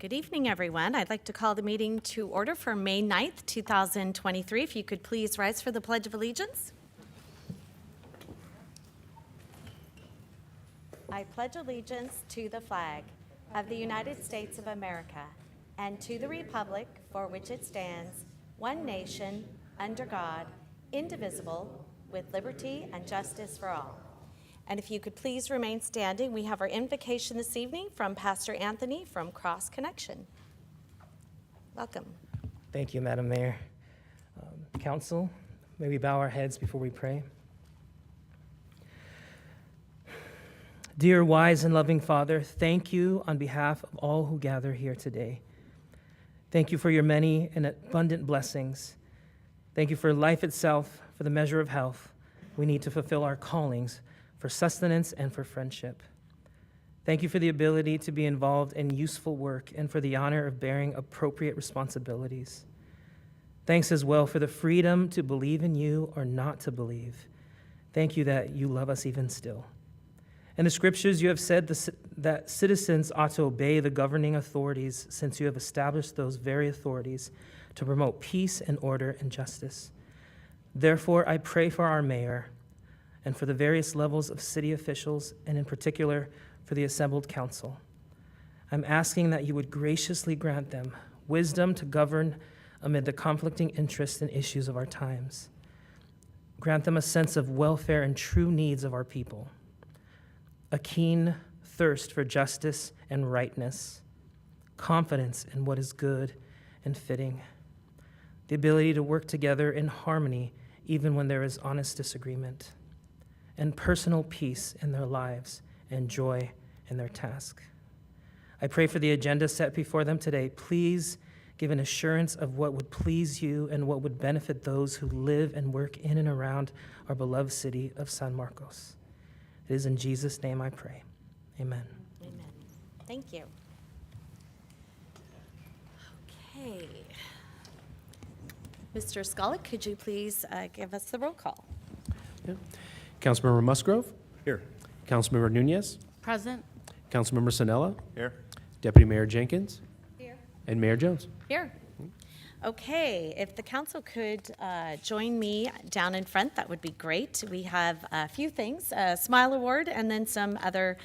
Good evening, everyone. I'd like to call the meeting to order for May 9th, 2023. If you could please rise for the Pledge of Allegiance. I pledge allegiance to the flag of the United States of America and to the republic for which it stands, one nation, under God, indivisible, with liberty and justice for all. And if you could please remain standing, we have our invocation this evening from Pastor Anthony from Cross Connection. Welcome. Thank you, Madam Mayor. Council, may we bow our heads before we pray? Dear wise and loving Father, thank you on behalf of all who gather here today. Thank you for your many and abundant blessings. Thank you for life itself, for the measure of health we need to fulfill our callings, for sustenance and for friendship. Thank you for the ability to be involved in useful work and for the honor of bearing appropriate responsibilities. Thanks as well for the freedom to believe in you or not to believe. Thank you that you love us even still. In the scriptures, you have said that citizens ought to obey the governing authorities, since you have established those very authorities to promote peace and order and justice. Therefore, I pray for our mayor and for the various levels of city officials, and in particular for the assembled council. I'm asking that you would graciously grant them wisdom to govern amid the conflicting interests and issues of our times. Grant them a sense of welfare and true needs of our people, a keen thirst for justice and rightness, confidence in what is good and fitting, the ability to work together in harmony even when there is honest disagreement, and personal peace in their lives and joy in their task. I pray for the agenda set before them today. Please give an assurance of what would please you and what would benefit those who live and work in and around our beloved city of San Marcos. It is in Jesus' name I pray. Amen. Amen. Thank you. Okay. Mr. Skollick, could you please give us the roll call? Yeah. Councilmember Musgrove? Here. Councilmember Nunez? Present. Councilmember Sanella? Here. Deputy Mayor Jenkins? Here. And Mayor Jones? Here. Okay, if the council could join me down in front, that would be great. We have a few things, a Smile Award and then some other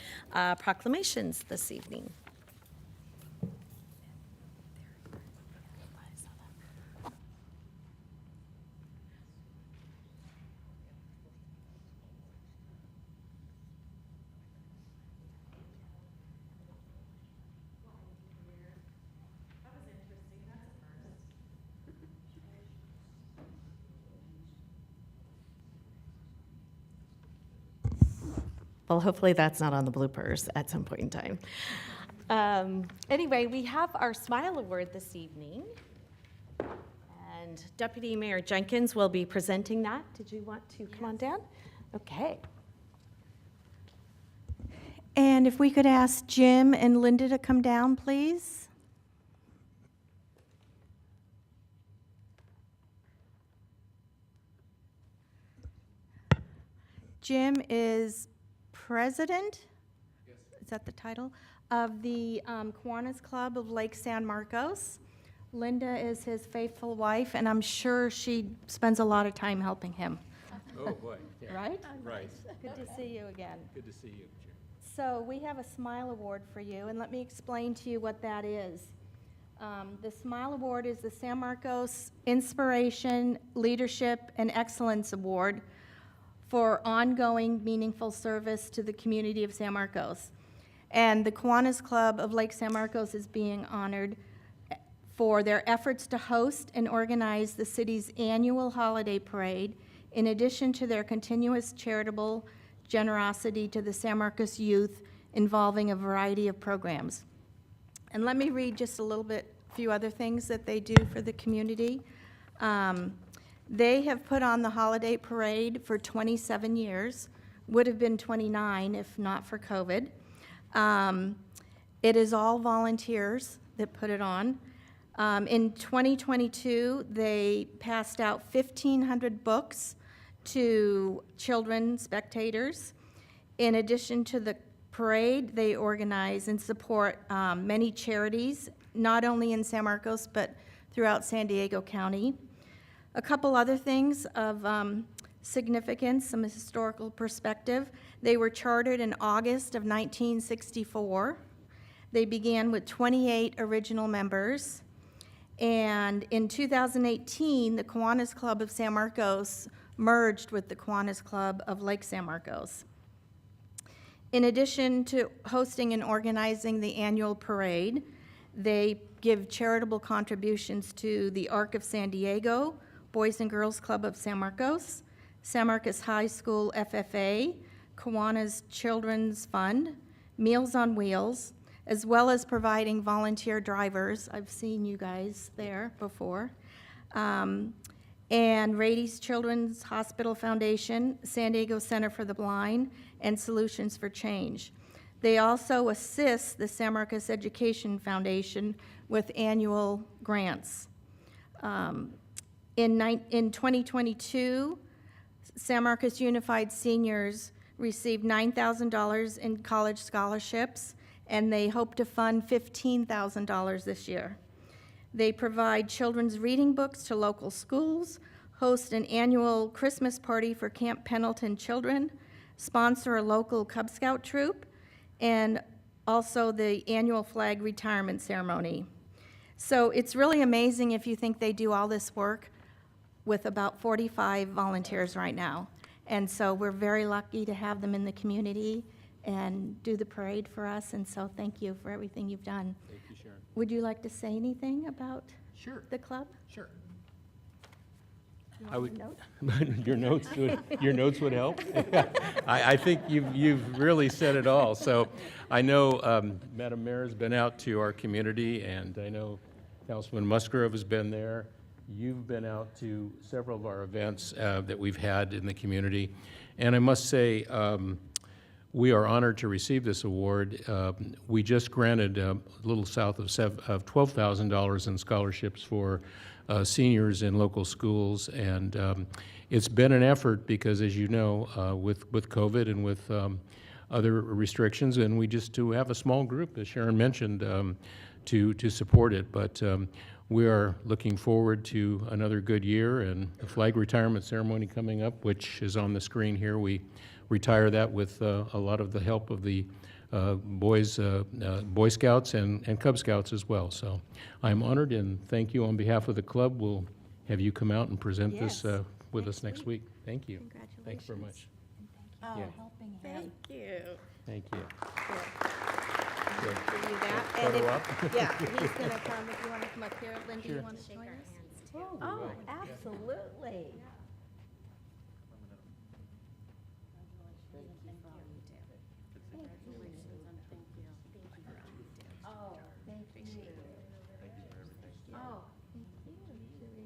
proclamations this evening. Well, hopefully that's not on the bloopers at some point in time. Anyway, we have our Smile Award this evening, and Deputy Mayor Jenkins will be presenting that. Did you want to come on down? Okay. And if we could ask Jim and Linda to come down, please. Jim is president, is that the title, of the Kiwanis Club of Lake San Marcos. Linda is his faithful wife, and I'm sure she spends a lot of time helping him. Oh, boy. Yeah. Right? Right. Good to see you again. Good to see you, Jim. So we have a Smile Award for you, and let me explain to you what that is. The Smile Award is the San Marcos Inspiration, Leadership, and Excellence Award for ongoing meaningful service to the community of San Marcos. And the Kiwanis Club of Lake San Marcos is being honored for their efforts to host and organize the city's annual holiday parade, in addition to their continuous charitable generosity to the San Marcos youth involving a variety of programs. And let me read just a few other things that they do for the community. They have put on the holiday parade for 27 years, would have been 29 if not for COVID. It is all volunteers that put it on. In 2022, they passed out 1,500 books to children spectators. In addition to the parade, they organize and support many charities not only in San Marcos, but throughout San Diego County. A couple other things of significance, some historical perspective. They were chartered in August of 1964. They began with 28 original members. And in 2018, the Kiwanis Club of San Marcos merged with the Kiwanis Club of Lake San Marcos. In addition to hosting and organizing the annual parade, they give charitable contributions to the Arc of San Diego, Boys and Girls Club of San Marcos High School FFA, Kiwanis Children's Fund, Meals on Wheels, as well as providing volunteer drivers. I've seen you guys there before. And Rady's Children's Hospital Foundation, San Diego Center for the Blind, and Solutions for Change. They also assist the San Marcos Education Foundation with annual grants. In 2022, San Marcos Unified Seniors received $9,000 in college scholarships, and they hope to fund $15,000 this year. They provide children's reading books to local schools, host an annual Christmas party for Camp Pendleton children, sponsor a local Cub Scout troop, and also the annual flag retirement ceremony. So it's really amazing if you think they do all this work with about 45 volunteers right now. And so we're very lucky to have them in the community and do the parade for us, and so thank you for everything you've done. Thank you, Sharon. Would you like to say anything about Sure, the club? sure. You I want would- a note? Your notes would help. I think you've really said it all. So I know Madam Mayor has been out to our community, and I know Councilman Musgrove has been there. You've been out to several of our events that we've had in the community. And I must say, we are honored to receive this award. We just granted a little south of $12,000 in scholarships for seniors in local schools, and it's been an effort because, as you know, with COVID and with other restrictions, and we just to have a small group, as Sharon mentioned, to support it. But we are looking forward to another good year and the flag retirement ceremony coming up, which is on the screen here. We retire that with a lot of the help of the Boy Scouts and Cub Scouts as well. So I'm honored, and thank you on behalf of the club. We'll have you come out and present this Yes. with us next week. Thank you. Congratulations. Thanks very much. Oh, Yeah. helping hand. Thank you. Thank you. Give you that. And Photo if- op? Yeah, he's gonna come, if you wanna come up here. Linda, you Sure. wanna join us? Oh, absolutely. Oh, thank you. Oh, thank you. Should we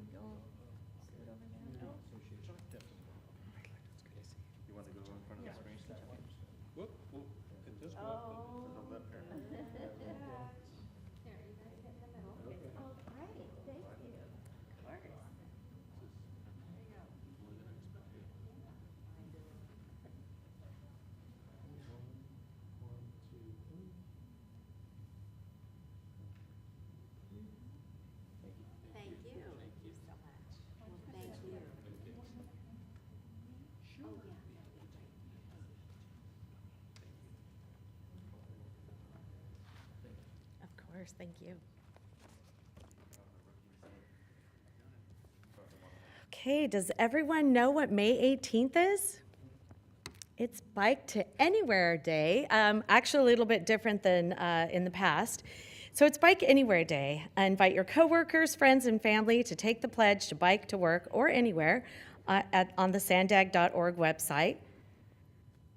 go sit over there? Oh, great, thank you. Of course. Thank you. Thank you so much. Thank you. Oh, yeah. Of course, thank you. Okay, does everyone know what May 18th is? It's Bike to Anywhere Day, actually a little bit different than in the past. So it's Bike Anywhere Day. Invite your coworkers, friends, and family to take the pledge to bike to work or anywhere on the sandag.org website.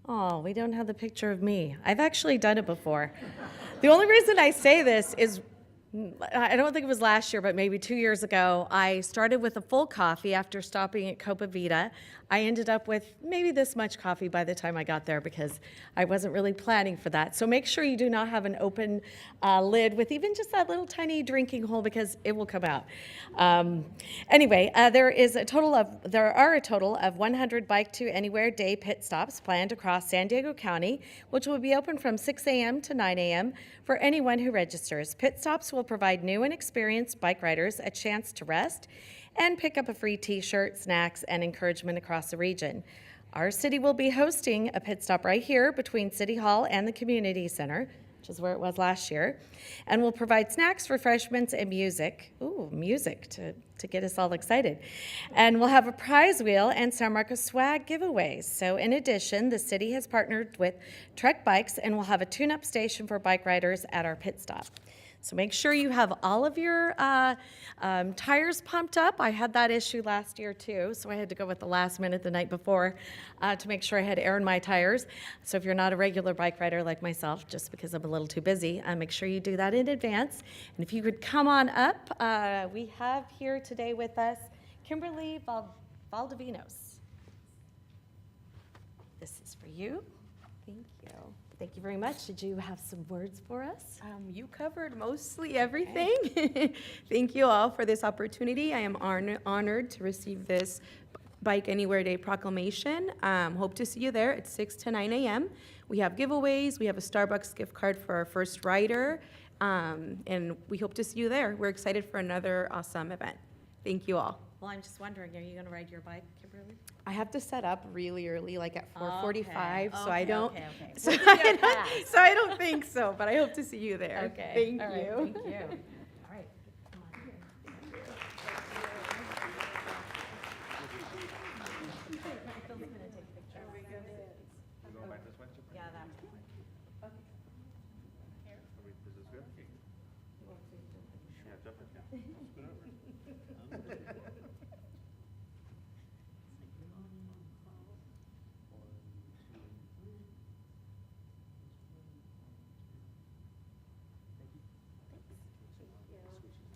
Oh, we don't have the picture of me. I've actually done it before. The only reason I say this is, I don't think it was last year, but maybe 2 years ago, I started with a full coffee after stopping at Copa Vida. I ended up with maybe this much coffee by the time I got there because I wasn't really planning for that. So make sure you do not have an open lid with even just that little tiny drinking hole because it will come out. Anyway, there are a total of 100 Bike to Anywhere Day pit stops planned across San Diego County, which will be open from 6 a.m. to 9 a.m. for anyone who registers. Pit stops will will provide new and experienced bike riders a chance to rest and pick up a free t-shirt, snacks, and encouragement across the region. Our city will be hosting a pit stop right here between City Hall and the Community Center, which is where it was last year, and we'll provide snacks, refreshments, and music. Ooh, music to get us all excited. And we'll have a prize wheel and San Marcos swag giveaways. So in addition, the city has partnered with Trek Bikes and will have a tune-up station for bike riders at our pit stop. So make sure you have all of your tires pumped up. I had that issue last year too, so I had to go with the last minute the night before to make sure I had air in my tires. So if you're not a regular bike rider like myself, just because I'm a little too busy, make sure you do that in advance. And if you could come on up, we have here today with us Kimberly Valdivinos. This is for you. Thank you. Thank you very much. Did you have some words for us? You covered mostly everything. Thank you all for this opportunity. I am honored to receive this Bike Anywhere Day proclamation. Hope to see you there at 6 to 9 a.m. We have giveaways. We have a Starbucks gift card for our first rider, and we hope to see you there. We're excited for another awesome event. Thank you all. Well, I'm just wondering, are you going to ride your bike, Kimberly? I have to set up really early, like at 4:45, so Okay, I don't. okay. So, We'll give you a I pass. don't so I don't think so, but I hope to see you there. Okay. Thank All right, you. Thank you. All right. Come on here. Yeah, that.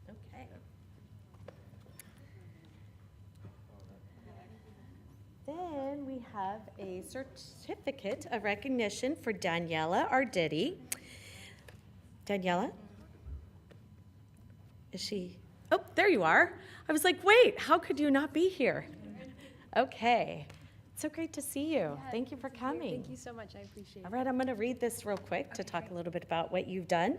Okay. Then we have a certificate of recognition for Daniela Arditi. Daniela? Is she? Oh, there you are. I was like, wait, how could you not be here? Okay. It's so great to see you. Thank you for coming. Thank you so much. I appreciate All it. right, I'm going to read this real quick to talk a little bit about what you've done.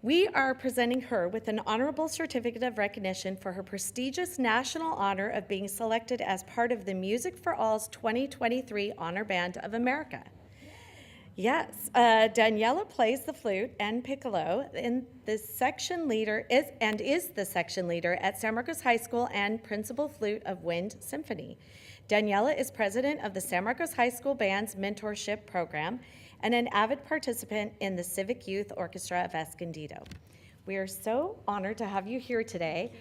We are presenting her with an honorable certificate of recognition for her prestigious national honor of being selected as part of the Music for All's 2023 Honor Band of America. Yes, Daniela plays the flute and piccolo, and the section leader is the section leader at San Marcos High School and principal flute of Wind Symphony. Daniela is president of the San Marcos High School Band's Mentorship Program and an avid participant in the Civic Youth Orchestra of Escondido. We are so honored to have you here today.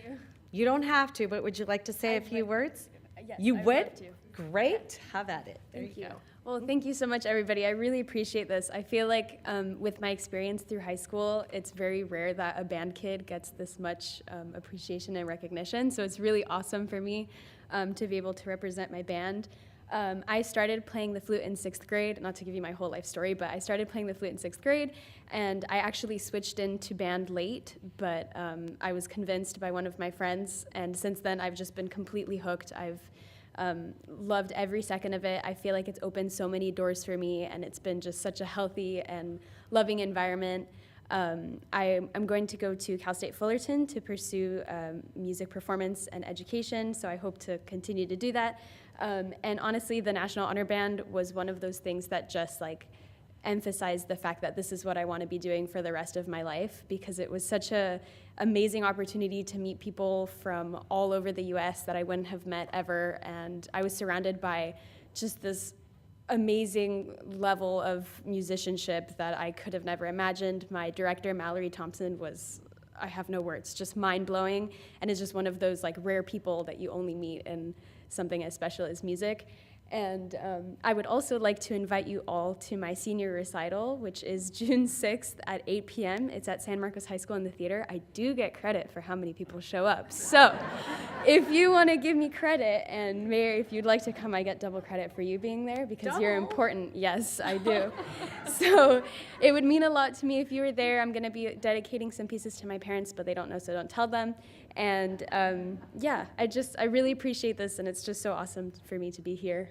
You don't have to, but would you like to say a few words? Yes, You I would would? love to. Great. Have at it. There Thank you you. go. Well, thank you so much, everybody. I really appreciate this. I feel like with my experience through high school, it's very rare that a band kid gets this much appreciation and recognition. So it's really awesome for me to be able to represent my band. I started playing the flute in 6th grade, not to give you my whole life story, but I started playing the flute in 6th grade, and I actually switched into band late, but I was convinced by one of my friends, and since then I've just been completely hooked. I've loved every second of it. I feel like it's opened so many doors for me, and it's been just such a healthy and loving environment. I'm going to go to Cal State Fullerton to pursue music performance and education, so I hope to continue to do that. And honestly, the National Honor Band was one of those things that just emphasized the fact that this is what I want to be doing for the rest of my life, because it was such a amazing opportunity to meet people from all over the US that I wouldn't have met ever, and I was surrounded by just this amazing level of musicianship that I could have never imagined. My director, Mallory Thompson, I have no words, just mind-blowing, and is just one of those rare people that you only meet in something as special as music. And I would also like to invite you all to my senior recital, which is June 6th at 8 p.m. It's at San Marcos High School in the theater. I do get credit for how many people show up. So if you want to give me credit, and Mayor, if you'd like to come, I get double credit for you being there because you're important. Yes, I do. So it would mean a lot to me if you were there. I'm going to be dedicating some pieces to my parents, but they don't know, so don't tell them. And yeah, I really appreciate this, and it's just so awesome for me to be here.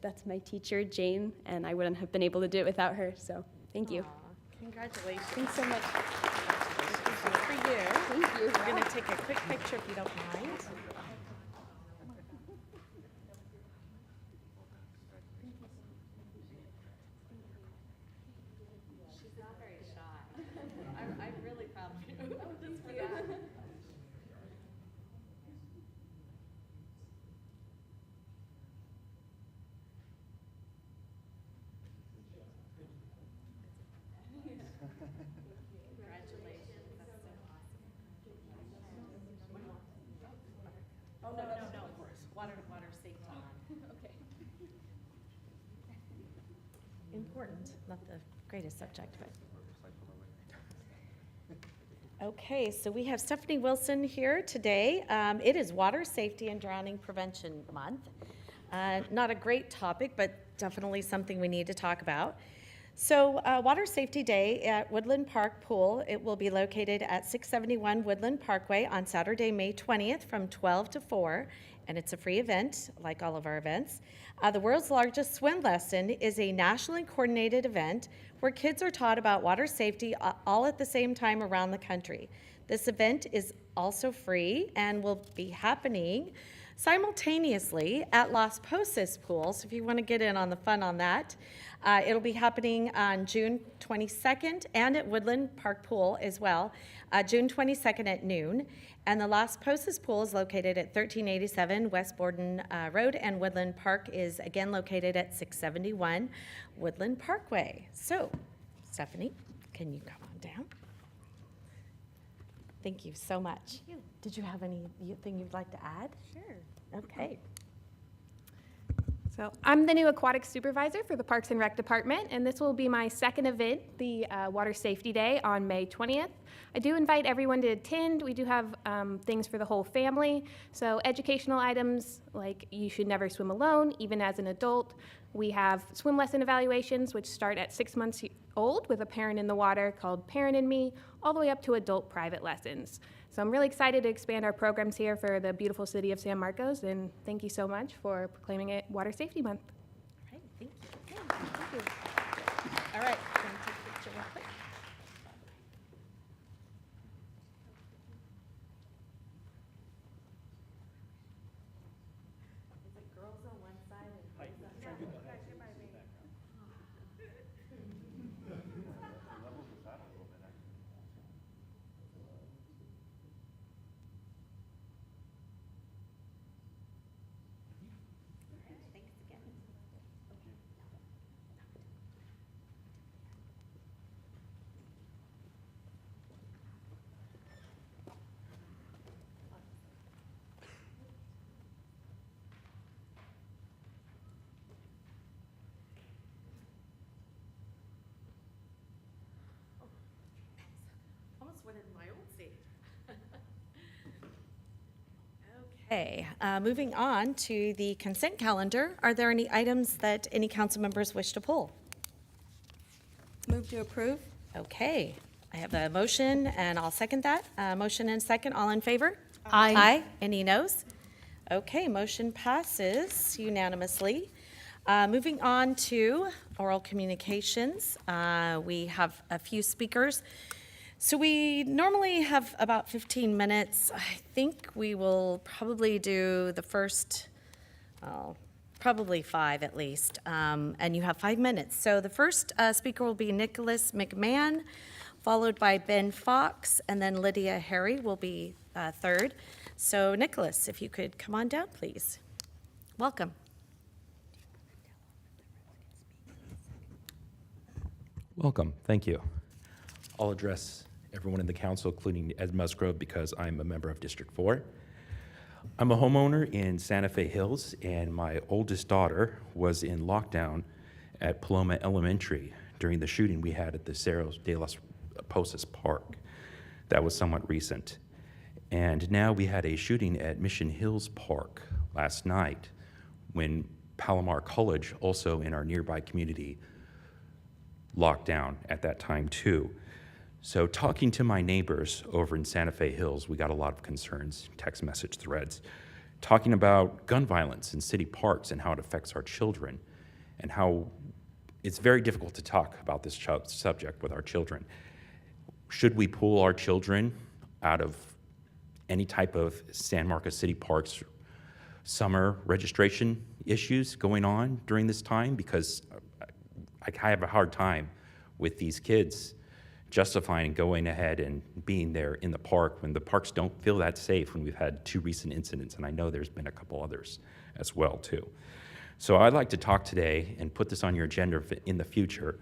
That's my teacher, Jane, and I wouldn't have been able to do it without her, so thank you. Aw, congratulations. Thanks so much. for you. Thank you. We're going to take a quick picture if you don't mind. She's not very shy. I'm really proud of you. Just for that. Congratulations. That's so awesome. Oh, no, of course. Water safety. Okay. Important, not the greatest subject, but. Okay, so we have Stephanie Wilson here today. It is Water Safety and Drowning Prevention Month. Not a great topic, but definitely something we need to talk about. So Water Safety Day at Woodland Park Pool, it will be located at 671 Woodland Parkway on Saturday, May 20th from 12 to 4, and it's a free event, like all of our events. The world's largest swim lesson is a nationally coordinated event where kids are taught about water safety all at the same time around the country. This event is also free and will be happening simultaneously at Las Posas Pool, so if you want to get in on the fun on that. It'll be happening on June 22nd and at Woodland Park Pool as well, June 22nd at noon. And the Las Posas Pool is located at 1387 West Borden Road, and Woodland Park is again located at 671 Woodland Parkway. So, Stephanie, can you come on down? Thank you so much. Did you have anything you'd like to add? Sure. Okay. So I'm the new aquatic supervisor for the Parks and Rec Department, and this will be my second event, the Water Safety Day on May 20th. I do invite everyone to attend. We do have things for the whole family. So educational items like you should never swim alone, even as an adult. We have swim lesson evaluations, which start at 6 months old with a parent in the water called Parent and Me, all the way up to adult private lessons. So I'm really excited to expand our programs here for the beautiful city of San Marcos, and thank you so much for proclaiming it Water Safety Month. All right, thank you. Thank you. All right, can we take a picture real quick? Is it girls on one side and boys on the other? Thanks again. Almost went in my old seat. Okay, moving on to the consent calendar. Are there any items that any council members wish to pull? Move to approve? Okay, I have a motion, and I'll second that. Motion and second, all in favor? Aye. Aye. Any noes? Okay, motion passes unanimously. Moving on to oral communications. We have a few speakers. So we normally have about 15 minutes. I think we will probably do the first, probably 5 at least, and you have 5 minutes. So the first speaker will be Nicholas McMahon, followed by Ben Fox, and then Lydia Harry will be third. So Nicholas, if you could come on down, please. Welcome. Welcome, thank you. I'll address everyone in the council, including Ed Musgrove, because I'm a member of District 4. I'm a homeowner in Santa Fe Hills, and my oldest daughter was in lockdown at Paloma Elementary during the shooting we had at the Cerros de las Posas Park. That was somewhat recent. And now we had a shooting at Mission Hills Park last night when Palomar College, also in our nearby community, locked down at that time too. So talking to my neighbors over in Santa Fe Hills, we got a lot of concerns, text message threads, talking about gun violence in city parks and how it affects our children, and how it's very difficult to talk about this subject with our children. should we pull our children out of any type of San Marcos City Parks summer registration issues going on during this time? Because I have a hard time with these kids justifying going ahead and being there in the park when the parks don't feel that safe, when we've had 2 recent incidents, and I know there's been a couple others as well too. So I'd like to talk today and put this on your agenda in the future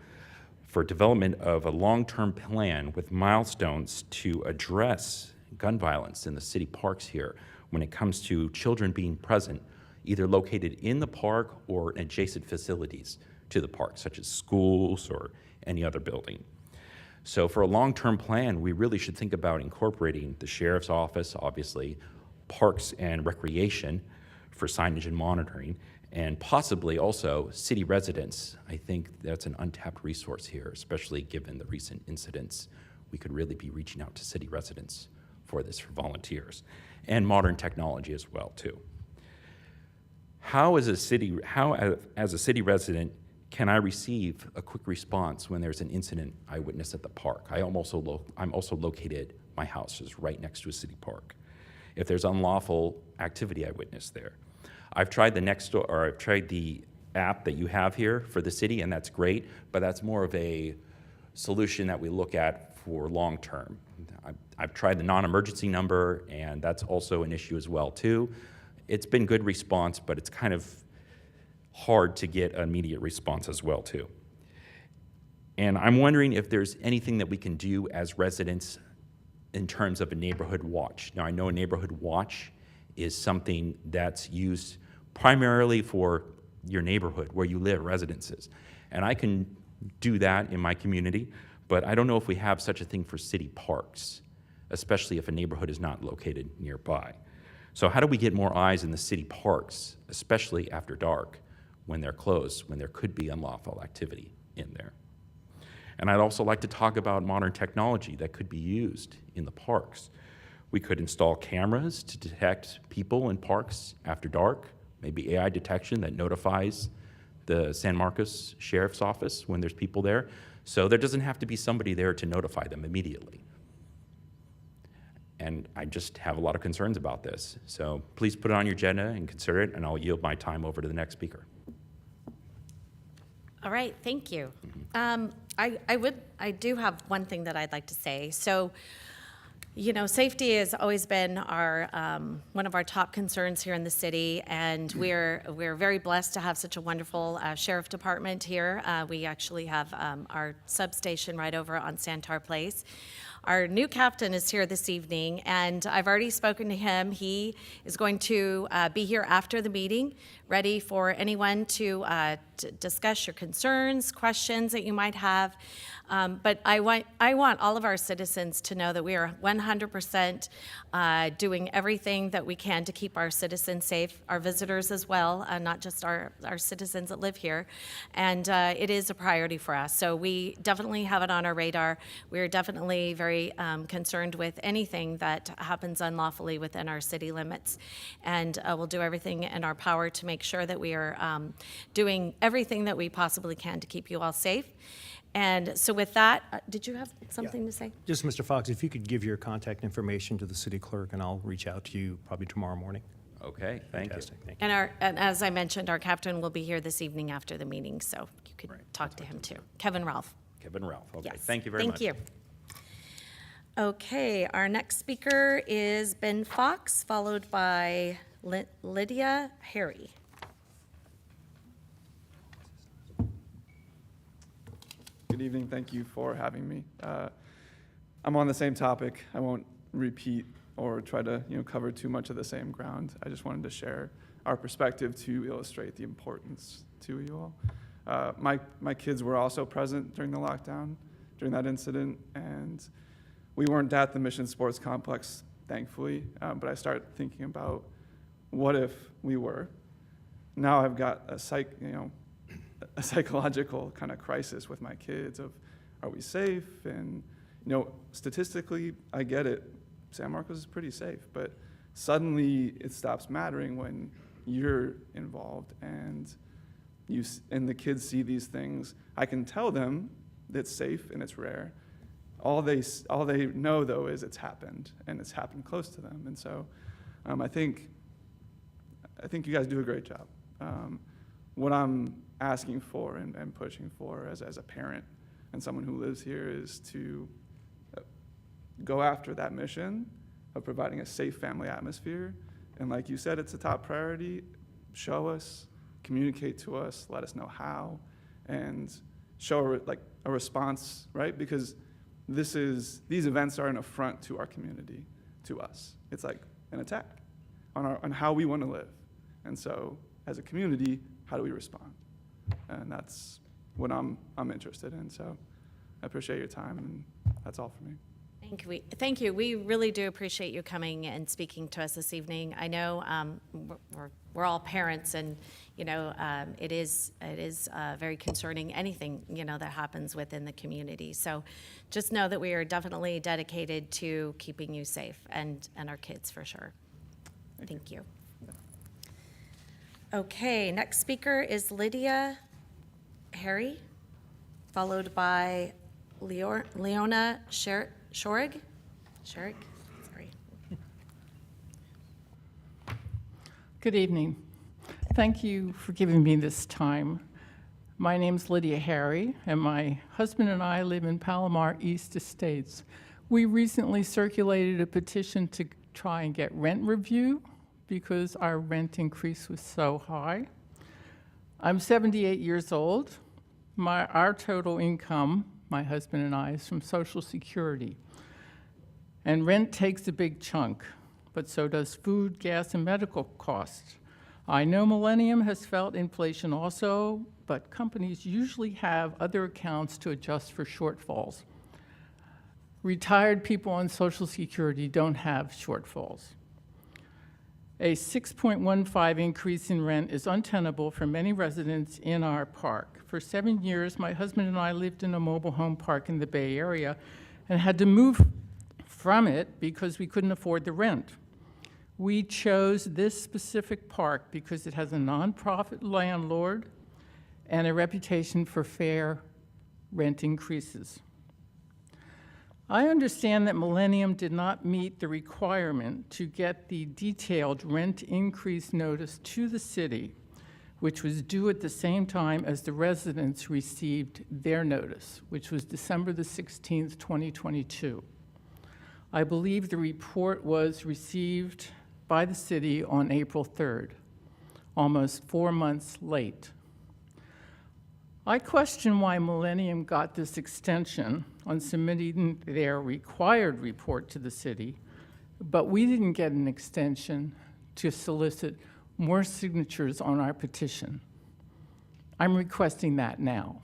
for development of a long-term plan with milestones to address gun violence in the city parks here when it comes to children being present, either located in the park or in adjacent facilities to the park, such as schools or any other building. So for a long-term plan, we really should think about incorporating the sheriff's office, obviously, parks and recreation for signage and monitoring, and possibly also city residents. I think that's an untapped resource here, especially given the recent incidents. We could really be reaching out to city residents for this, for volunteers, and modern technology as well too. As a city resident, can I receive a quick response when there's an incident I witness at the park? I'm also located, my house is right next to a city park. If there's unlawful activity I witness there. I've tried the app that you have here for the city, and that's great, but that's more of a solution that we look at for long term. I've tried the non-emergency number, and that's also an issue as well too. It's been good response, but it's kind of hard to get immediate response as well too. And I'm wondering if there's anything that we can do as residents in terms of a neighborhood watch. Now, I know a neighborhood watch is something that's used primarily for your neighborhood where you live, residences. And I can do that in my community, but I don't know if we have such a thing for city parks, especially if a neighborhood is not located nearby. So how do we get more eyes in the city parks, especially after dark, when they're closed, when there could be unlawful activity in there? And I'd also like to talk about modern technology that could be used in the parks. We could install cameras to detect people in parks after dark, maybe AI detection that notifies the San Marcos Sheriff's Office when there's people there. So there doesn't have to be somebody there to notify them immediately. And I just have a lot of concerns about this. So please put it on your agenda and consider it, and I'll yield my time over to the next speaker. All right, thank you. I do have one thing that I'd like to say. So, you know, safety has always been our one of our top concerns here in the city, and we're very blessed to have such a wonderful sheriff department here. We actually have our substation right over on Santar Place. Our new captain is here this evening, and I've already spoken to him. He is going to be here after the meeting, ready for anyone to discuss your concerns, questions that you might have. But I want all of our citizens to know that we are 100% doing everything that we can to keep our citizens safe, our visitors as well, not just our citizens that live here. And it is a priority for us. So we definitely have it on our radar. We are definitely very concerned with anything that happens unlawfully within our city limits. And we'll do everything in our power to make sure that we are doing everything that we possibly can to keep you all safe. And so with that, did you have something to say? Just, Mr. Fox, if you could give your contact information to the city clerk, and I'll reach out to you probably tomorrow morning. Okay, thank Fantastic. you. Thank you. And as I mentioned, our captain will be here this evening after the meeting, so you could talk to him too. Kevin Ralph. Kevin Ralph, okay, Yes. thank you very much. Thank you. Okay, our next speaker is Ben Fox, followed by Lydia Harry. Good evening. Thank you for having me. I'm on the same topic. I won't repeat or try to cover too much of the same ground. I just wanted to share our perspective to illustrate the importance to you all. My kids were also present during the lockdown, during that incident, and we weren't at the Mission Sports Complex, thankfully, but I started thinking about what if we were. Now I've got a psychological kind of crisis with my kids of, are we safe? And, statistically, I get it. San Marcos is pretty safe, but suddenly it stops mattering when you're involved and the kids see these things. I can tell them that it's safe and it's rare. all they know, though, is it's happened, and it's happened close to them. And so I think you guys do a great job. What I'm asking for and pushing for as a parent and someone who lives here is to go after that mission of providing a safe family atmosphere. And like you said, it's a top priority. Show us, communicate to us, let us know how, and show a response, right? Because these events are an affront to our community, to us. It's like an attack on how we want to live. And so as a community, how do we respond? And that's what I'm interested in. So I appreciate your time, and that's all for me. Thank you. We really do appreciate you coming and speaking to us this evening. I know we're all parents, and it is very concerning, anything that happens within the community. So just know that we are definitely dedicated to keeping you safe and our kids for sure. Thank you. Okay, next speaker is Lydia Harry, followed by Leona Shorig, sorry. Good evening. Thank you for giving me this time. My name's Lydia Harry, and my husband and I live in Palomar East Estates. We recently circulated a petition to try and get rent review because our rent increase was so high. I'm 78 years old. Our total income, my husband and I, is from Social Security. And rent takes a big chunk, but so does food, gas, and medical costs. I know Millennium has felt inflation also, but companies usually have other accounts to adjust for shortfalls. Retired people on Social Security don't have shortfalls. A 6.15 increase in rent is untenable for many residents in our park. For 7 years, my husband and I lived in a mobile home park in the Bay Area and had to move from it because we couldn't afford the rent. We chose this specific park because it has a nonprofit landlord and a reputation for fair rent increases. I understand that Millennium did not meet the requirement to get the detailed rent increase notice to the city, which was due at the same time as the residents received their notice, which was December the 16th, 2022. I believe the report was received by the city on April 3rd, almost 4 months late. I question why Millennium got this extension on submitting their required report to the city, but we didn't get an extension to solicit more signatures on our petition. I'm requesting that now.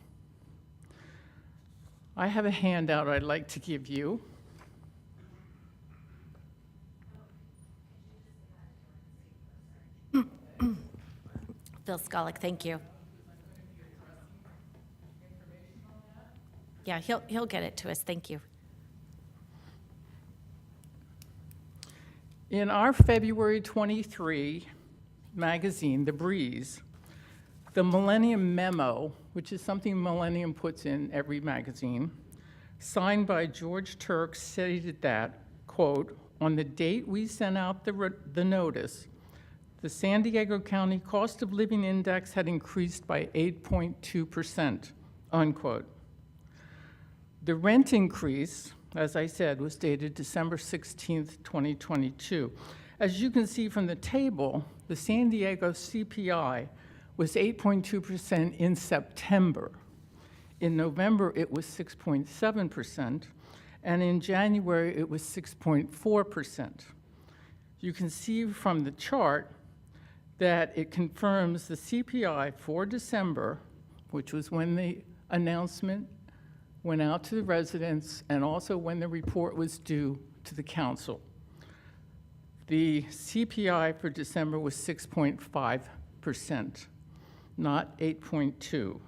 I have a handout I'd like to give you. Phil Skollick, thank you. Yeah, he'll get it to us. Thank you. In our February 23 magazine, The Breeze, the Millennium Memo, which is something Millennium puts in every magazine, signed by George Turk, stated that, quote, on the date we sent out the notice, the San Diego County Cost of Living Index had increased by 8.2%, unquote. The rent increase, as I said, was dated December 16th, 2022. As you can see from the table, the San Diego CPI was 8.2% in September. In November, it was 6.7%, and in January, it was 6.4%. You can see from the chart that it confirms the CPI for December, which was when the announcement went out to the residents and also when the report was due to the council. The CPI for December was 6.5%, not 8.2%.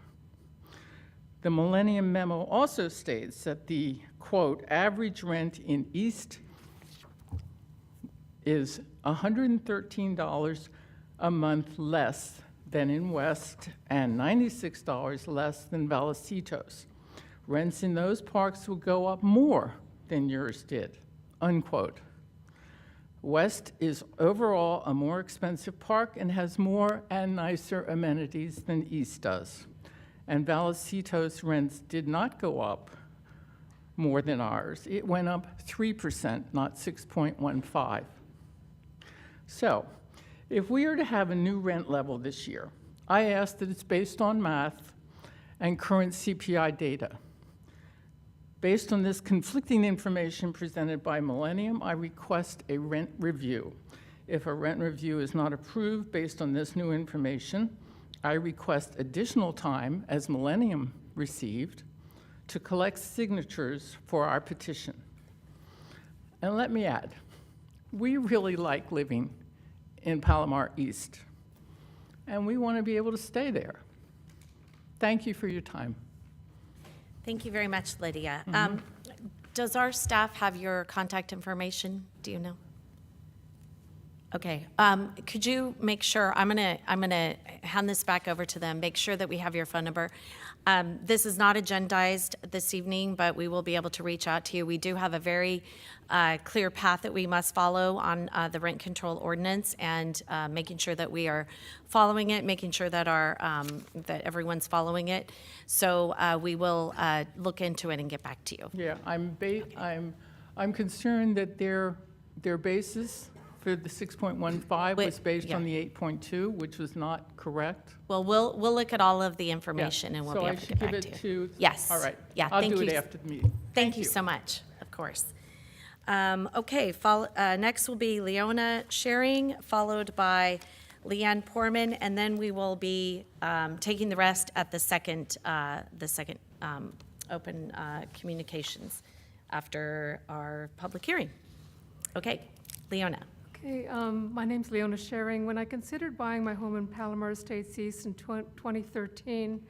The Millennium Memo also states that the, quote, average rent in East is $113 a month less than in West and $96 less than Vallecito's. Rents in those parks will go up more than yours did, unquote. West is overall a more expensive park and has more and nicer amenities than East does. And Vallecito's rents did not go up more than ours. It went up 3%, not 6.15. So, if we are to have a new rent level this year, I ask that it's based on math and current CPI data. Based on this conflicting information presented by Millennium, I request a rent review. If a rent review is not approved based on this new information, I request additional time, as Millennium received, to collect signatures for our petition. And let me add, we really like living in Palomar East, and we want to be able to stay there. Thank you for your time. Thank you very much, Lydia. Does our staff have your contact information? Do you know? Okay. Could you make sure, I'm gonna hand this back over to them, make sure that we have your phone number. This is not agendized this evening, but we will be able to reach out to you. We do have a very clear path that we must follow on the rent control ordinance, and making sure that we are following it, making sure that that everyone's following it. So we will look into it and get back to you. Yeah, I'm concerned that their basis for the 6.15 was based on the 8.2, which was not correct. Well, we'll look at all of the information and we'll be able to get back to you. So I should give it to? Yes. All right. Yeah, I'll thank do you. it after the meeting. Thank you so much, of course. Okay, next will be Leona Sharing, followed by Leanne Porman, and then we will be taking the rest at the second open communications after our public hearing. Okay, Leona. Okay, my name's Leona Sharing. When I considered buying my home in Palomar Estates East in 2013,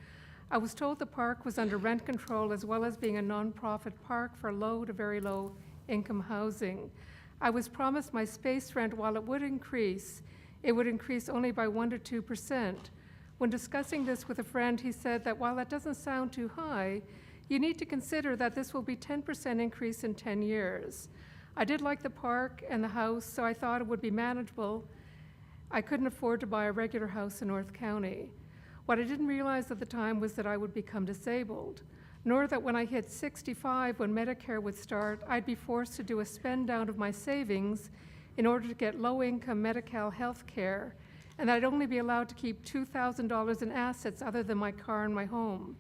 I was told the park was under rent control as well as being a nonprofit park for low to very low income housing. I was promised my space rent, while it would increase only by 1% to 2%. When discussing this with a friend, he said that while that doesn't sound too high, you need to consider that this will be 10% increase in 10 years. I did like the park and the house, so I thought it would be manageable. I couldn't afford to buy a regular house in North County. What I didn't realize at the time was that I would become disabled, nor that when I hit 65, when Medicare would start, I'd be forced to do a spend down of my savings in order to get low-income Medi-Cal health care, and that I'd only be allowed to keep $2,000 in assets other than my car and my home.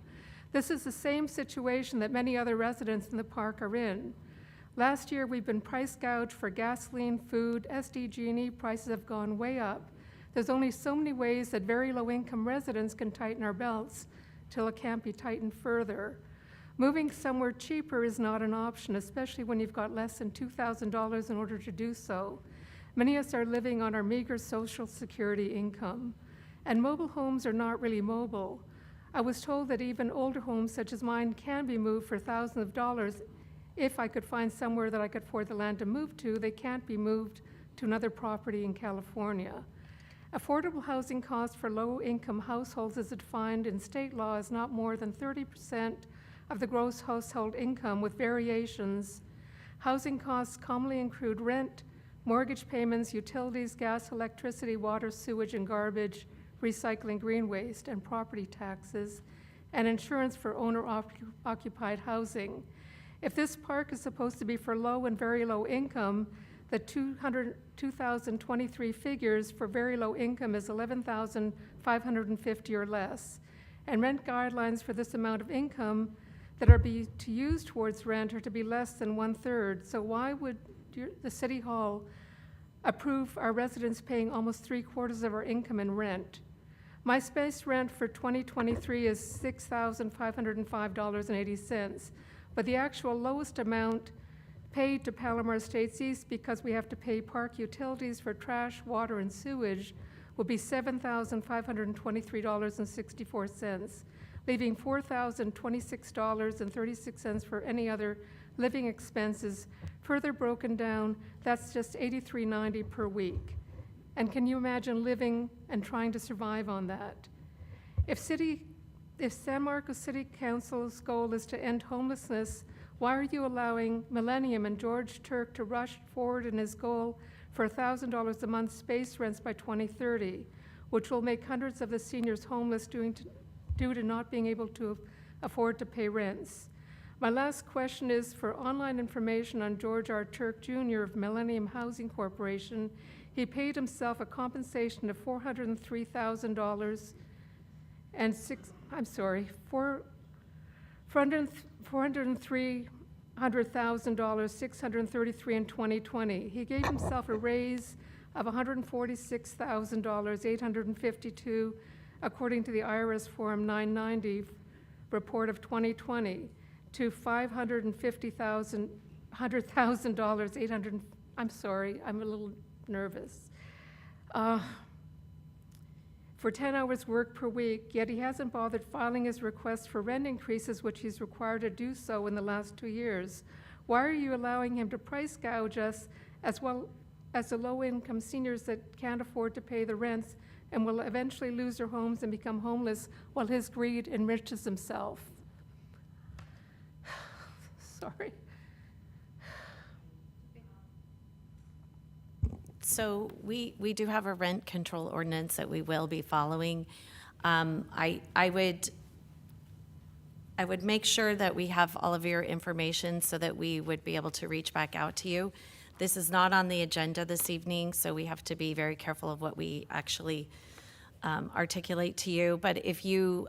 This is the same situation that many other residents in the park are in. Last year, we've been price gouged for gasoline, food, SDG&E prices have gone way up. There's only so many ways that very low-income residents can tighten our belts till it can't be tightened further. Moving somewhere cheaper is not an option, especially when you've got less than $2,000 in order to do so. Many of us are living on our meager Social Security income, and mobile homes are not really mobile. I was told that even older homes such as mine can be moved for thousands of dollars. If I could find somewhere that I could afford the land to move to, they can't be moved to another property in California. Affordable housing costs for low-income households as defined in state law is not more than 30% of the gross household income, with variations. Housing costs commonly include rent, mortgage payments, utilities, gas, electricity, water, sewage, and garbage, recycling, green waste, and property taxes, and insurance for owner-occupied housing. If this park is supposed to be for low and very low income, the 2023 figures for very low income is $11,550 or less. And rent guidelines for this amount of income that are to use towards rent are to be less than 1/3. So why would the City Hall approve our residents paying almost 3/4 of our income in rent? My space rent for 2023 is $6,505.80. But the actual lowest amount paid to Palomar Estates East, because we have to pay park utilities for trash, water, and sewage, will be $7,523.64, leaving $4,026.36 for any other living expenses. Further broken down, that's just $83.90 per week. And can you imagine living and trying to survive on that? If if San Marcos City Council's goal is to end homelessness, why are you allowing Millennium and George Turk to rush forward in his goal for $1,000 a month space rents by 2030, which will make hundreds of the seniors homeless due to not being able to afford to pay rents? My last question is for online information on George R. Turk Jr. of Millennium Housing Corporation. He paid himself a compensation of $403,000 and $403,633 in 2020. He gave himself a raise of $146,852, according to the IRS Form 990 report of 2020, to $100,000, I'm sorry, I'm a little nervous. For 10 hours work per week, yet he hasn't bothered filing his request for rent increases, which he's required to do so in the last 2 years. Why are you allowing him to price gouge us, as well as the low-income seniors that can't afford to pay the rents and will eventually lose their homes and become homeless while his greed enriches himself? Sorry. So we do have a rent control ordinance that we will be following. I would make sure that we have all of your information so that we would be able to reach back out to you. This is not on the agenda this evening, so we have to be very careful of what we actually articulate to you. But if you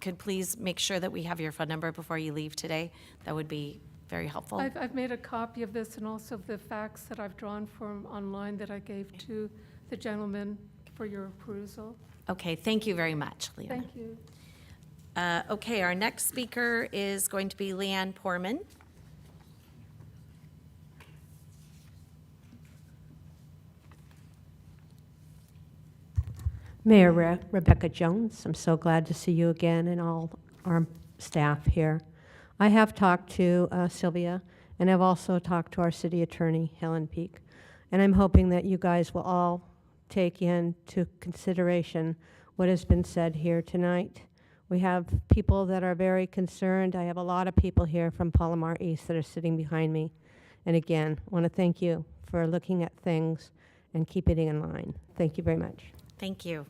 could please make sure that we have your phone number before you leave today, that would be very helpful. I've made a copy of this and also of the facts that I've drawn from online that I gave to the gentleman for your perusal. Okay, thank you very much, Leanne. Thank you. Okay, our next speaker is going to be Leanne Porman. Mayor Rebecca Jones, I'm so glad to see you again and all our staff here. I have talked to Sylvia, and I've also talked to our city attorney, Helen Peak, and I'm hoping that you guys will all take into consideration what has been said here tonight. We have people that are very concerned. I have a lot of people here from Palomar East that are sitting behind me. And again, I want to thank you for looking at things and keeping it in line. Thank you very much. Thank you.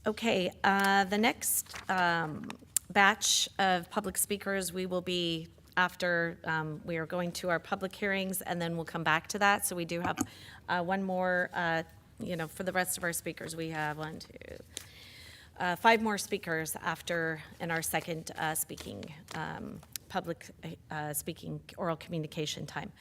Okay, the next batch of public speakers, we will be after we are going to our public hearings, and then we'll come back to that. So we do have one more, for the rest of our speakers, we have 5 more speakers after in our second public speaking oral communication time.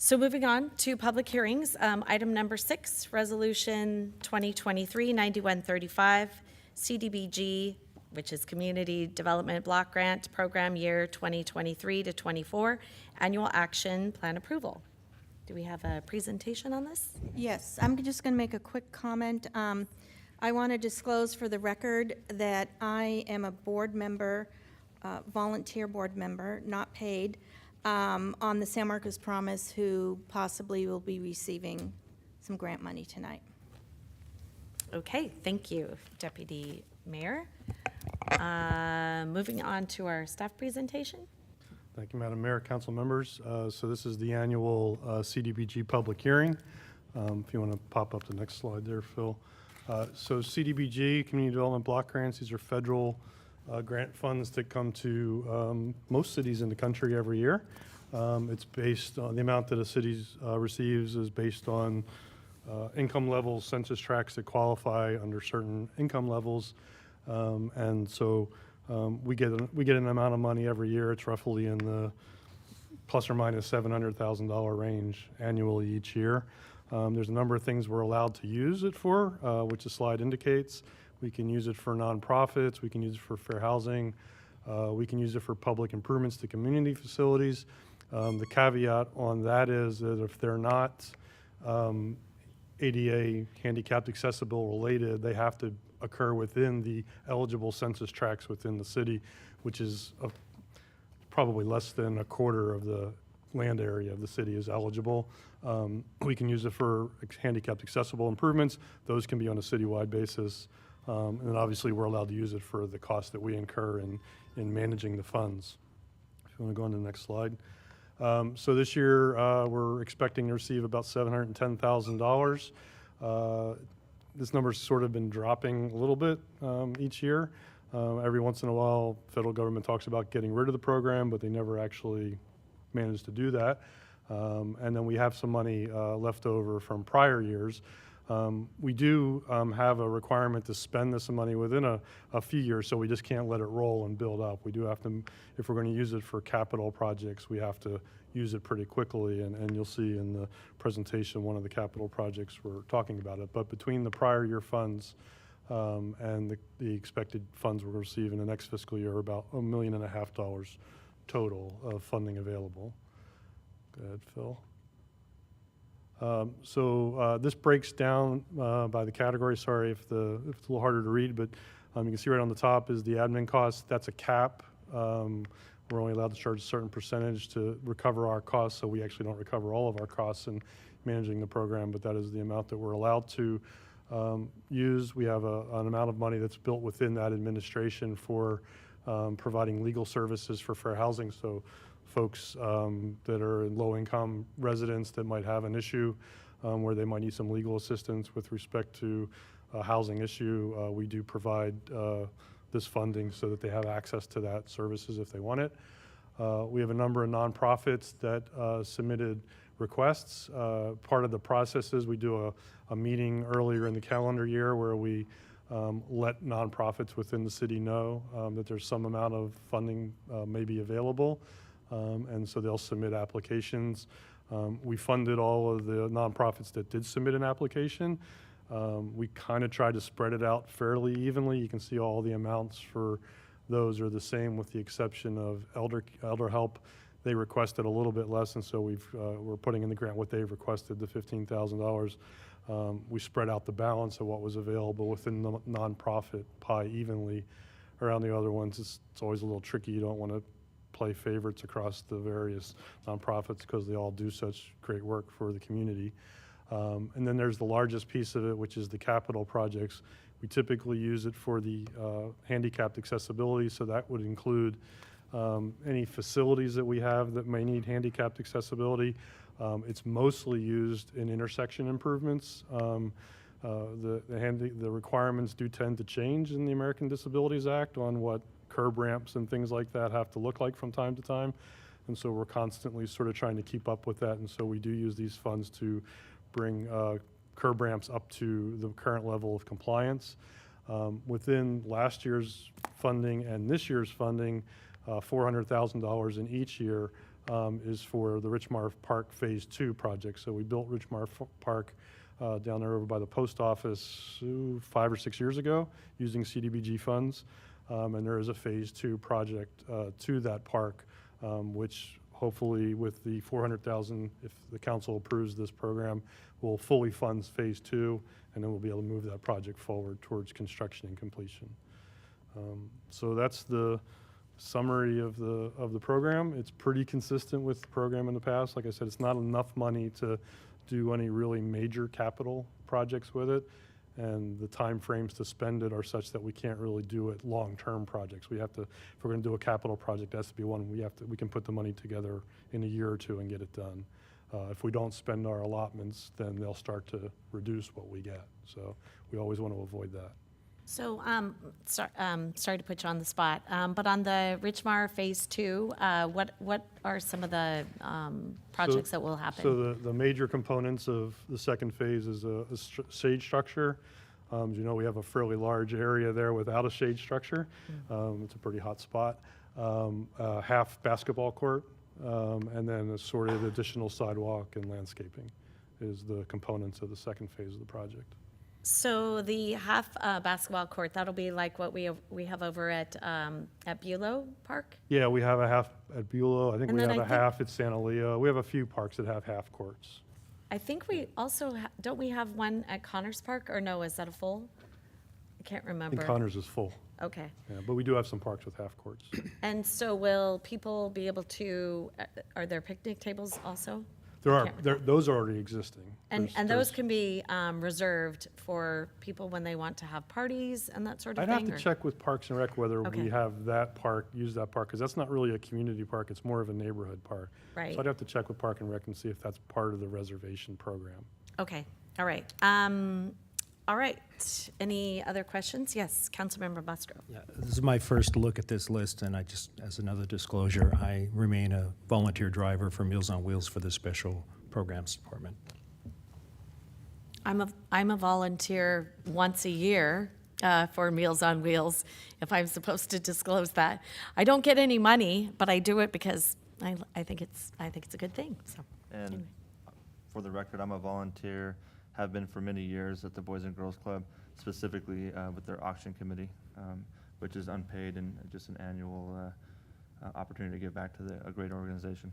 So moving on to public hearings, item number 6, Resolution 2023-9135, CDBG, which is Community Development Block Grant Program Year 2023 to 24, Annual Action Plan Approval. Do we have a presentation on this? Yes, I'm just going to make a quick comment. I want to disclose for the record that I am a board member, volunteer board member, not paid, on the San Marcos Promise, who possibly will be receiving some grant money tonight. Okay, thank you, Deputy Mayor. Moving on to our staff presentation. Thank you, Madam Mayor, council members. So this is the annual CDBG public hearing. If you want to pop up the next slide there, Phil. So CDBG, Community Development Block Grants, these are federal grant funds that come to most cities in the country every year. It's based on the amount that a city receives is based on income levels, census tracts that qualify under certain income levels. And so we get an amount of money every year. It's roughly in the plus or minus $700,000 range annually each year. There's a number of things we're allowed to use it for, which the slide indicates. We can use it for nonprofits. We can use it for fair housing. We can use it for public improvements to community facilities. The caveat on that is that if they're not ADA handicapped accessible related, they have to occur within the eligible census tracts within the city, which is probably less than a quarter of the land area of the city is eligible. We can use it for handicapped accessible improvements. Those can be on a citywide basis. And then obviously, we're allowed to use it for the cost that we incur in managing the funds. If you want to go on to the next slide. So this year, we're expecting to receive about $710,000. This number's sort of been dropping a little bit each year. Every once in a while, federal government talks about getting rid of the program, but they never actually manage to do that. And then we have some money left over from prior years. We do have a requirement to spend this money within a few years, so we just can't let it roll and build up. We do have to, if we're going to use it for capital projects, we have to use it pretty quickly, and you'll see in the presentation one of the capital projects we're talking about it. But between the prior year funds and the expected funds we'll receive in the next fiscal year, about $1.5 million total of funding available. Go ahead, Phil. So this breaks down by the category. Sorry if it's a little harder to read, but you can see right on the top is the admin cost. That's a cap. We're only allowed to charge a certain percentage to recover our costs, so we actually don't recover all of our costs in managing the program, but that is the amount that we're allowed to use. We have an amount of money that's built within that administration for providing legal services for fair housing. So folks that are in low-income residents that might have an issue where they might need some legal assistance with respect to a housing issue, we do provide this funding so that they have access to that services if they want it. We have a number of nonprofits that submitted requests. Part of the process is we do a meeting earlier in the calendar year where we let nonprofits within the city know that there's some amount of funding may be available. And so they'll submit applications. We funded all of the nonprofits that did submit an application. We kind of tried to spread it out fairly evenly. You can see all the amounts for those are the same with the exception of Elder Help. They requested a little bit less, and so we're putting in the grant what they've requested, the $15,000. We spread out the balance of what was available within the nonprofit pie evenly around the other ones. It's always a little tricky. You don't want to play favorites across the various nonprofits because they all do such great work for the community. And then there's the largest piece of it, which is the capital projects. We typically use it for the handicapped accessibility, so that would include any facilities that we have that may need handicapped accessibility. It's mostly used in intersection improvements. The requirements do tend to change in the American Disabilities Act on what curb ramps and things like that have to look like from time to time. And so we're constantly sort of trying to keep up with that. And so we do use these funds to bring curb ramps up to the current level of compliance. Within last year's funding and this year's funding, $400,000 in each year is for the Richmar Park Phase 2 project. So we built Richmar Park down there over by the post office 5 or 6 years ago using CDBG funds. And there is a Phase 2 project to that park, which hopefully with the $400,000, if the council approves this program, will fully fund Phase 2, and then we'll be able to move that project forward towards construction and completion. So that's the summary of the program. It's pretty consistent with the program in the past. Like I said, it's not enough money to do any really major capital projects with it. And the time frames to spend it are such that we can't really do it long-term projects. We have to, if we're going to do a capital project, it has to be one we can put the money together in a year or two and get it done. If we don't spend our allotments, then they'll start to reduce what we get. So we always want to avoid that. So, sorry to put you on the spot, but on the Richmar Phase 2, what are some of the projects that will happen? So the major components of the second phase is a shade structure. As you know, we have a fairly large area there without a shade structure. It's a pretty hot spot. Half basketball court, and then assorted additional sidewalk and landscaping is the components of the second phase of the project. So the half basketball court, that'll be like what we have over at Bulow Park? Yeah, we have a half at Bulow. I think we have a half at Santa Leo. We have a few parks that have half courts. I think we also, don't we have one at Connors Park, or no, is that a full? I can't remember. I think Connors is full. Okay. Yeah, but we do have some parks with half courts. And so will people be able to, are there picnic tables also? Those are already existing. And There's- those can be reserved for people when they want to have parties and that sort of I'd thing? have to or- check with Parks and Rec whether Okay. we have that park, use that park, because that's not really a community park, it's more of a neighborhood park. Right. So I'd have to check with Park and Rec and see if that's part of the reservation program. Okay, all right. All right, any other questions? Yes, Councilmember Musgrove. Yeah, this is my first look at this list, and I just, as another disclosure, I remain a volunteer driver for Meals on Wheels for the Special Programs Department. I'm a volunteer once a year for Meals on Wheels, if I'm supposed to disclose that. I don't get any money, but I do it because I think it's a good thing, so. And for the record, I'm a volunteer, have been for many years at the Boys and Girls Club, specifically with their auction committee, which is unpaid and just an annual opportunity to give back to a great organization.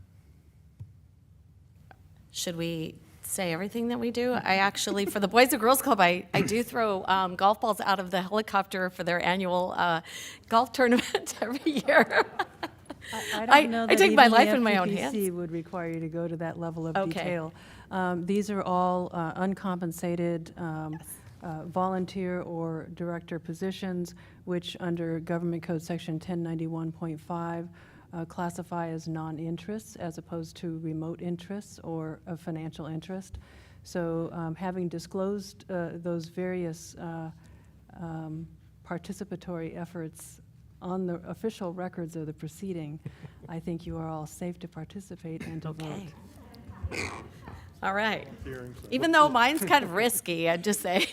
Should we say everything that we do? I actually, for the Boys and Girls Club, I do throw golf balls out of the helicopter for their annual golf tournament every year. I don't know I that take my even the life in my own FPPC hands. would require you to go to that level of Okay. detail. These are all uncompensated volunteer or director positions, which under Government Code Section 1091.5 classify as non-interests as opposed to remote interests or of financial interest. So having disclosed those various participatory efforts on the official records of the proceeding, I think you are all safe to participate and to vote. All right. Even though mine's kind of risky, I'd just say.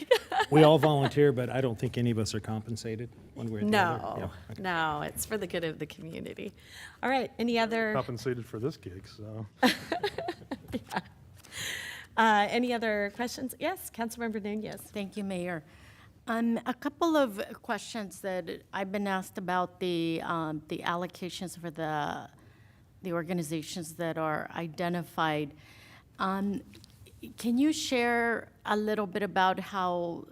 We all volunteer, but I don't think any of us are compensated one way or the other. No, Yeah, okay. no, it's for the good of the community. All right, any other, Compensated for this gig, so. any other questions? Yes, Councilmember Nunez. Thank you, Mayor. A couple of questions that I've been asked about the allocations for the organizations that are identified. Can you share a little bit about how,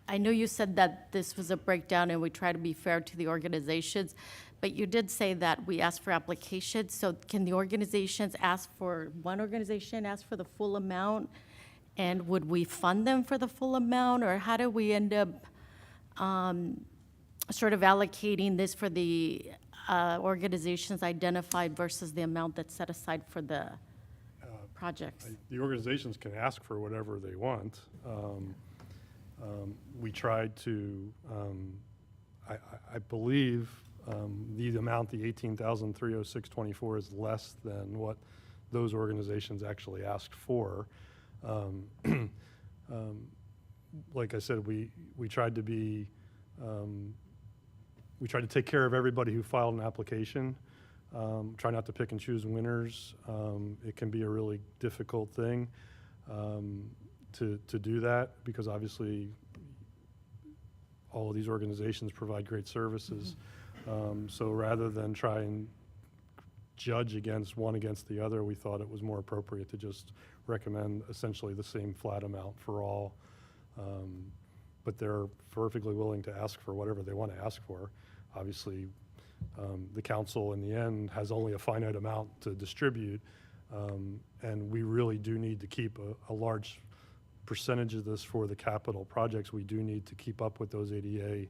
I know you said that this was a breakdown and we try to be fair to the organizations, but you did say that we asked for applications. So can the organizations one organization ask for the full amount? And would we fund them for the full amount, or how do we end up sort of allocating this for the organizations identified versus the amount that's set aside for the projects? The organizations can ask for whatever they want. We tried to, I believe the amount, the $18,306.24 is less than what those organizations actually asked for. Like I said, we tried to be, we tried to take care of everybody who filed an application. Try not to pick and choose winners. It can be a really difficult thing to do that, because obviously all of these organizations provide great services. So rather than try and judge one against the other, we thought it was more appropriate to just recommend essentially the same flat amount for all. But they're perfectly willing to ask for whatever they want to ask for. Obviously, the council in the end has only a finite amount to distribute, and we really do need to keep a large percentage of this for the capital projects. We do need to keep up with those ADA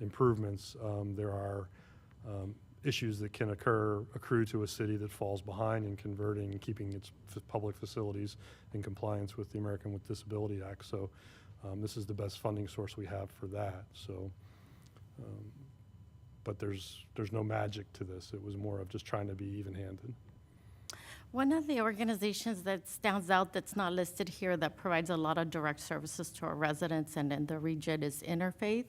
improvements. There are issues that can accrue to a city that falls behind in converting and keeping its public facilities in compliance with the American with Disability Act. So this is the best funding source we have for that. So, but there's no magic to this. It was more of just trying to be even-handed. One of the organizations that stands out that's not listed here that provides a lot of direct services to our residents and in the region is Interfaith.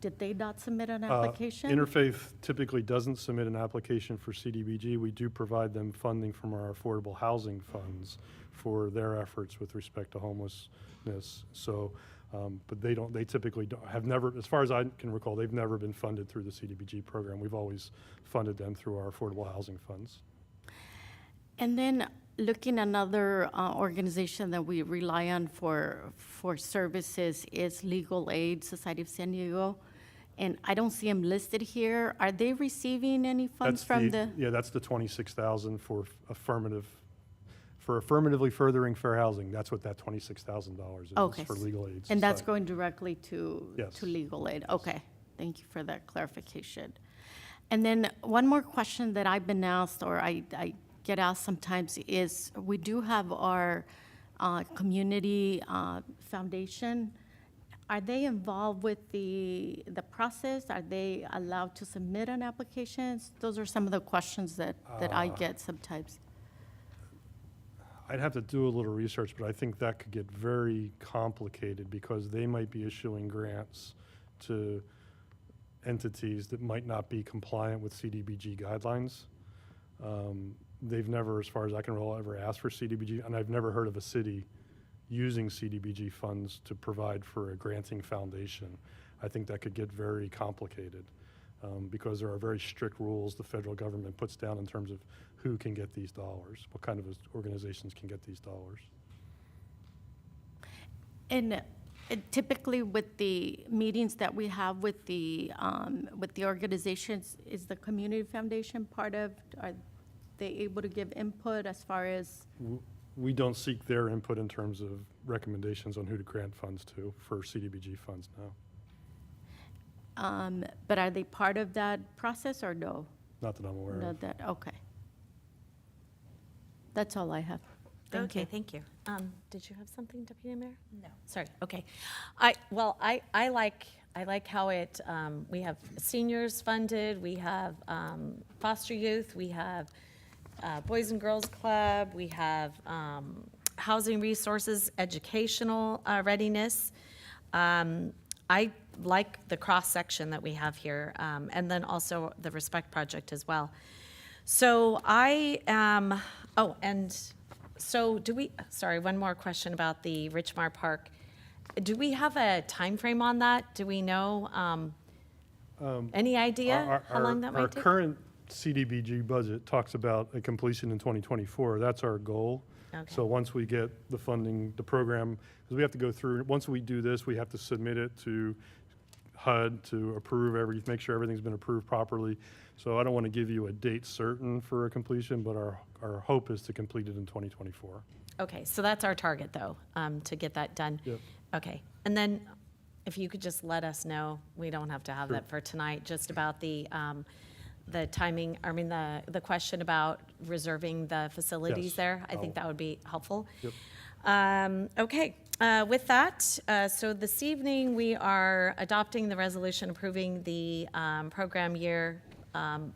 Did they not submit an application? Interfaith typically doesn't submit an application for CDBG. We do provide them funding from our affordable housing funds for their efforts with respect to homelessness. So, but they typically have never, as far as I can recall, they've never been funded through the CDBG program. We've always funded them through our affordable housing funds. And then looking at another organization that we rely on for services is Legal Aid Society of San Diego. and I don't see them listed here. Are they receiving any funds That's from the? Yeah, that's the 26,000 for affirmatively furthering fair housing. That's what that $26,000 is Okay. for legal aid. And that's society. going directly to, Yes. to legal aid? Okay, thank you for that clarification. And then one more question that I've been asked, or I get asked sometimes, is we do have our community foundation. Are they involved with the process? Are they allowed to submit an application? Those are some of the questions that I get sometimes. I'd have to do a little research, but I think that could get very complicated because they might be issuing grants to entities that might not be compliant with CDBG guidelines. They've never, as far as I can recall, ever asked for CDBG, and I've never heard of a city using CDBG funds to provide for a granting foundation. I think that could get very complicated because there are very strict rules the federal government puts down in terms of who can get these dollars, what kind of organizations can get these dollars. And typically with the meetings that we have with the organizations, is the community foundation part of, are they able to give input as far as? We don't seek their input in terms of recommendations on who to grant funds to for CDBG funds now. But are they part of that process or no? Not that I'm aware Not of. that, okay. That's all I have. Thank you. Okay, thank you. Did you have something, Deputy Mayor? No. Sorry, okay. I like how it, we have seniors funded, we have foster youth, we have Boys and Girls Club, we have housing resources, educational readiness. I like the cross-section that we have here, and then also the Respect Project as well. So I am, so do we, sorry, one more question about the Richmar Park. Do we have a time frame on that? Do we know, any idea how long that might take? Our current CDBG budget talks about a completion in 2024. That's our goal. Okay. So once we get the funding, the program, because we have to go through, once we do this, we have to submit it to HUD to approve make sure everything's been approved properly. So I don't want to give you a date certain for a completion, but our hope is to complete it in 2024. Okay, so that's our target, though, to get that done. Yep. Okay, and then if you could just let us know, we don't have to have that for tonight, just about the timing, I mean, the question about reserving the facilities Yes. there. I think that would be helpful. Yep. Okay, with that, so this evening, we are adopting the resolution approving the program year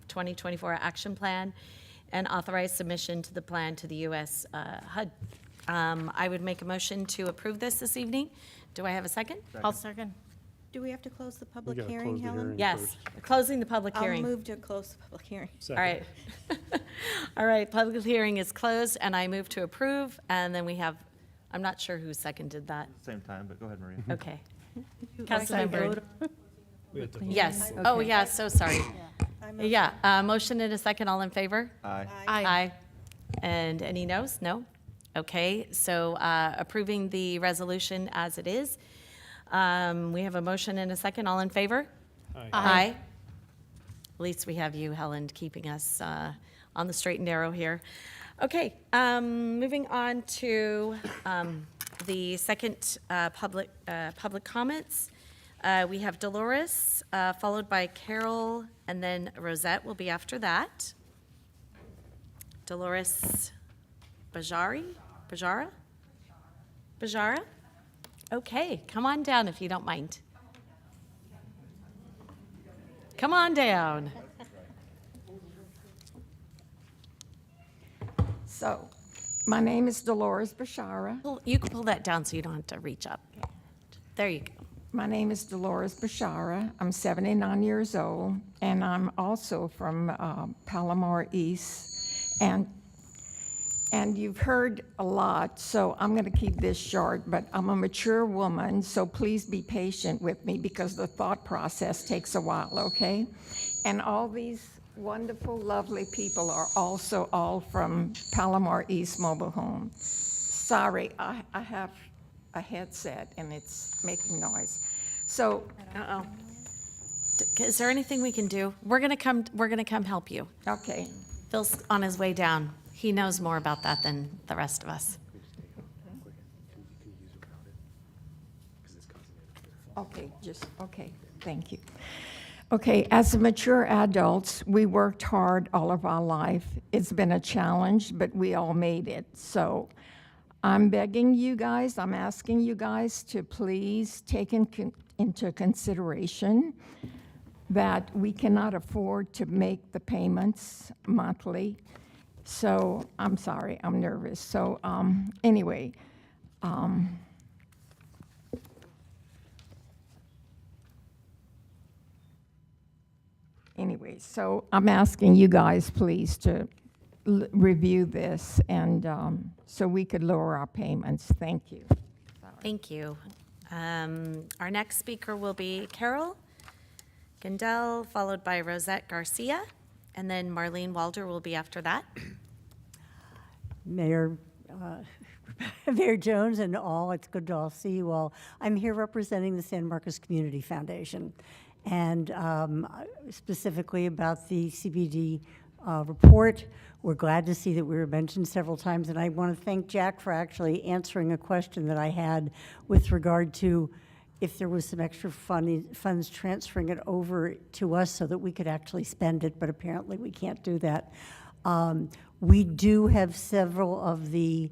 2024 action plan and authorize submission to the plan to the U.S. HUD. I would make a motion to approve this evening. Do I have a second? I'll second. Do we have to close the public gotta hearing, close the Helen? hearing. Yes, closing the public hearing. I'll move to close the public hearing. All right. All right, public hearing is closed, and I move to approve, and then we have, I'm not sure who seconded that. Same time, but go ahead, Maria. Okay. Like I Councilmember. vote Yes. Oh, yeah, so sorry. I move- Yeah, motion and a second, all in favor? Aye. Aye. And any noes? No? Okay, so approving the resolution as it is. We have a motion and a second, all in favor? Aye. At least we have you, Helen, keeping us on the straight and narrow here. Okay, moving on to the second public comments. We have Dolores, followed by Carol, and then Rosette will be after that. Dolores Bajara? Okay, come on down if you don't mind. Come on down. So, my name is Dolores Bashara. You can pull that down so you don't have to reach up. There you go. My name is Dolores Bashara. I'm 79 years old, and I'm also from Palomar East. And you've heard a lot, so I'm going to keep this short, but I'm a mature woman, so please be patient with me because the thought process takes a while, okay? And all these wonderful, lovely people are also all from Palomar East Mobile Home. Sorry, I have a headset and it's making noise. So, Is there anything we can do? We're gonna come help you. Okay. Phil's on his way down. He knows more about that than the rest of us. Okay, okay, thank you. Okay, as mature adults, we worked hard all of our life. It's been a challenge, but we all made it. So I'm begging you guys, I'm asking you guys to please take into consideration that we cannot afford to make the payments monthly. So I'm sorry, I'm nervous. So anyway, so I'm asking you guys, please, to review this and so we could lower our payments. Thank you. Thank you. Our next speaker will be Carol Gandel, followed by Rosette Garcia, and then Marlene Walder will be after that. Mayor Jones and all, it's good to all see you all. I'm here representing the San Marcos Community Foundation, and specifically about the CBD report. We're glad to see that we were mentioned several times, and I want to thank Jack for actually answering a question that I had with regard to if there was some extra funds transferring it over to us so that we could actually spend it, but apparently we can't do that. We do have several of the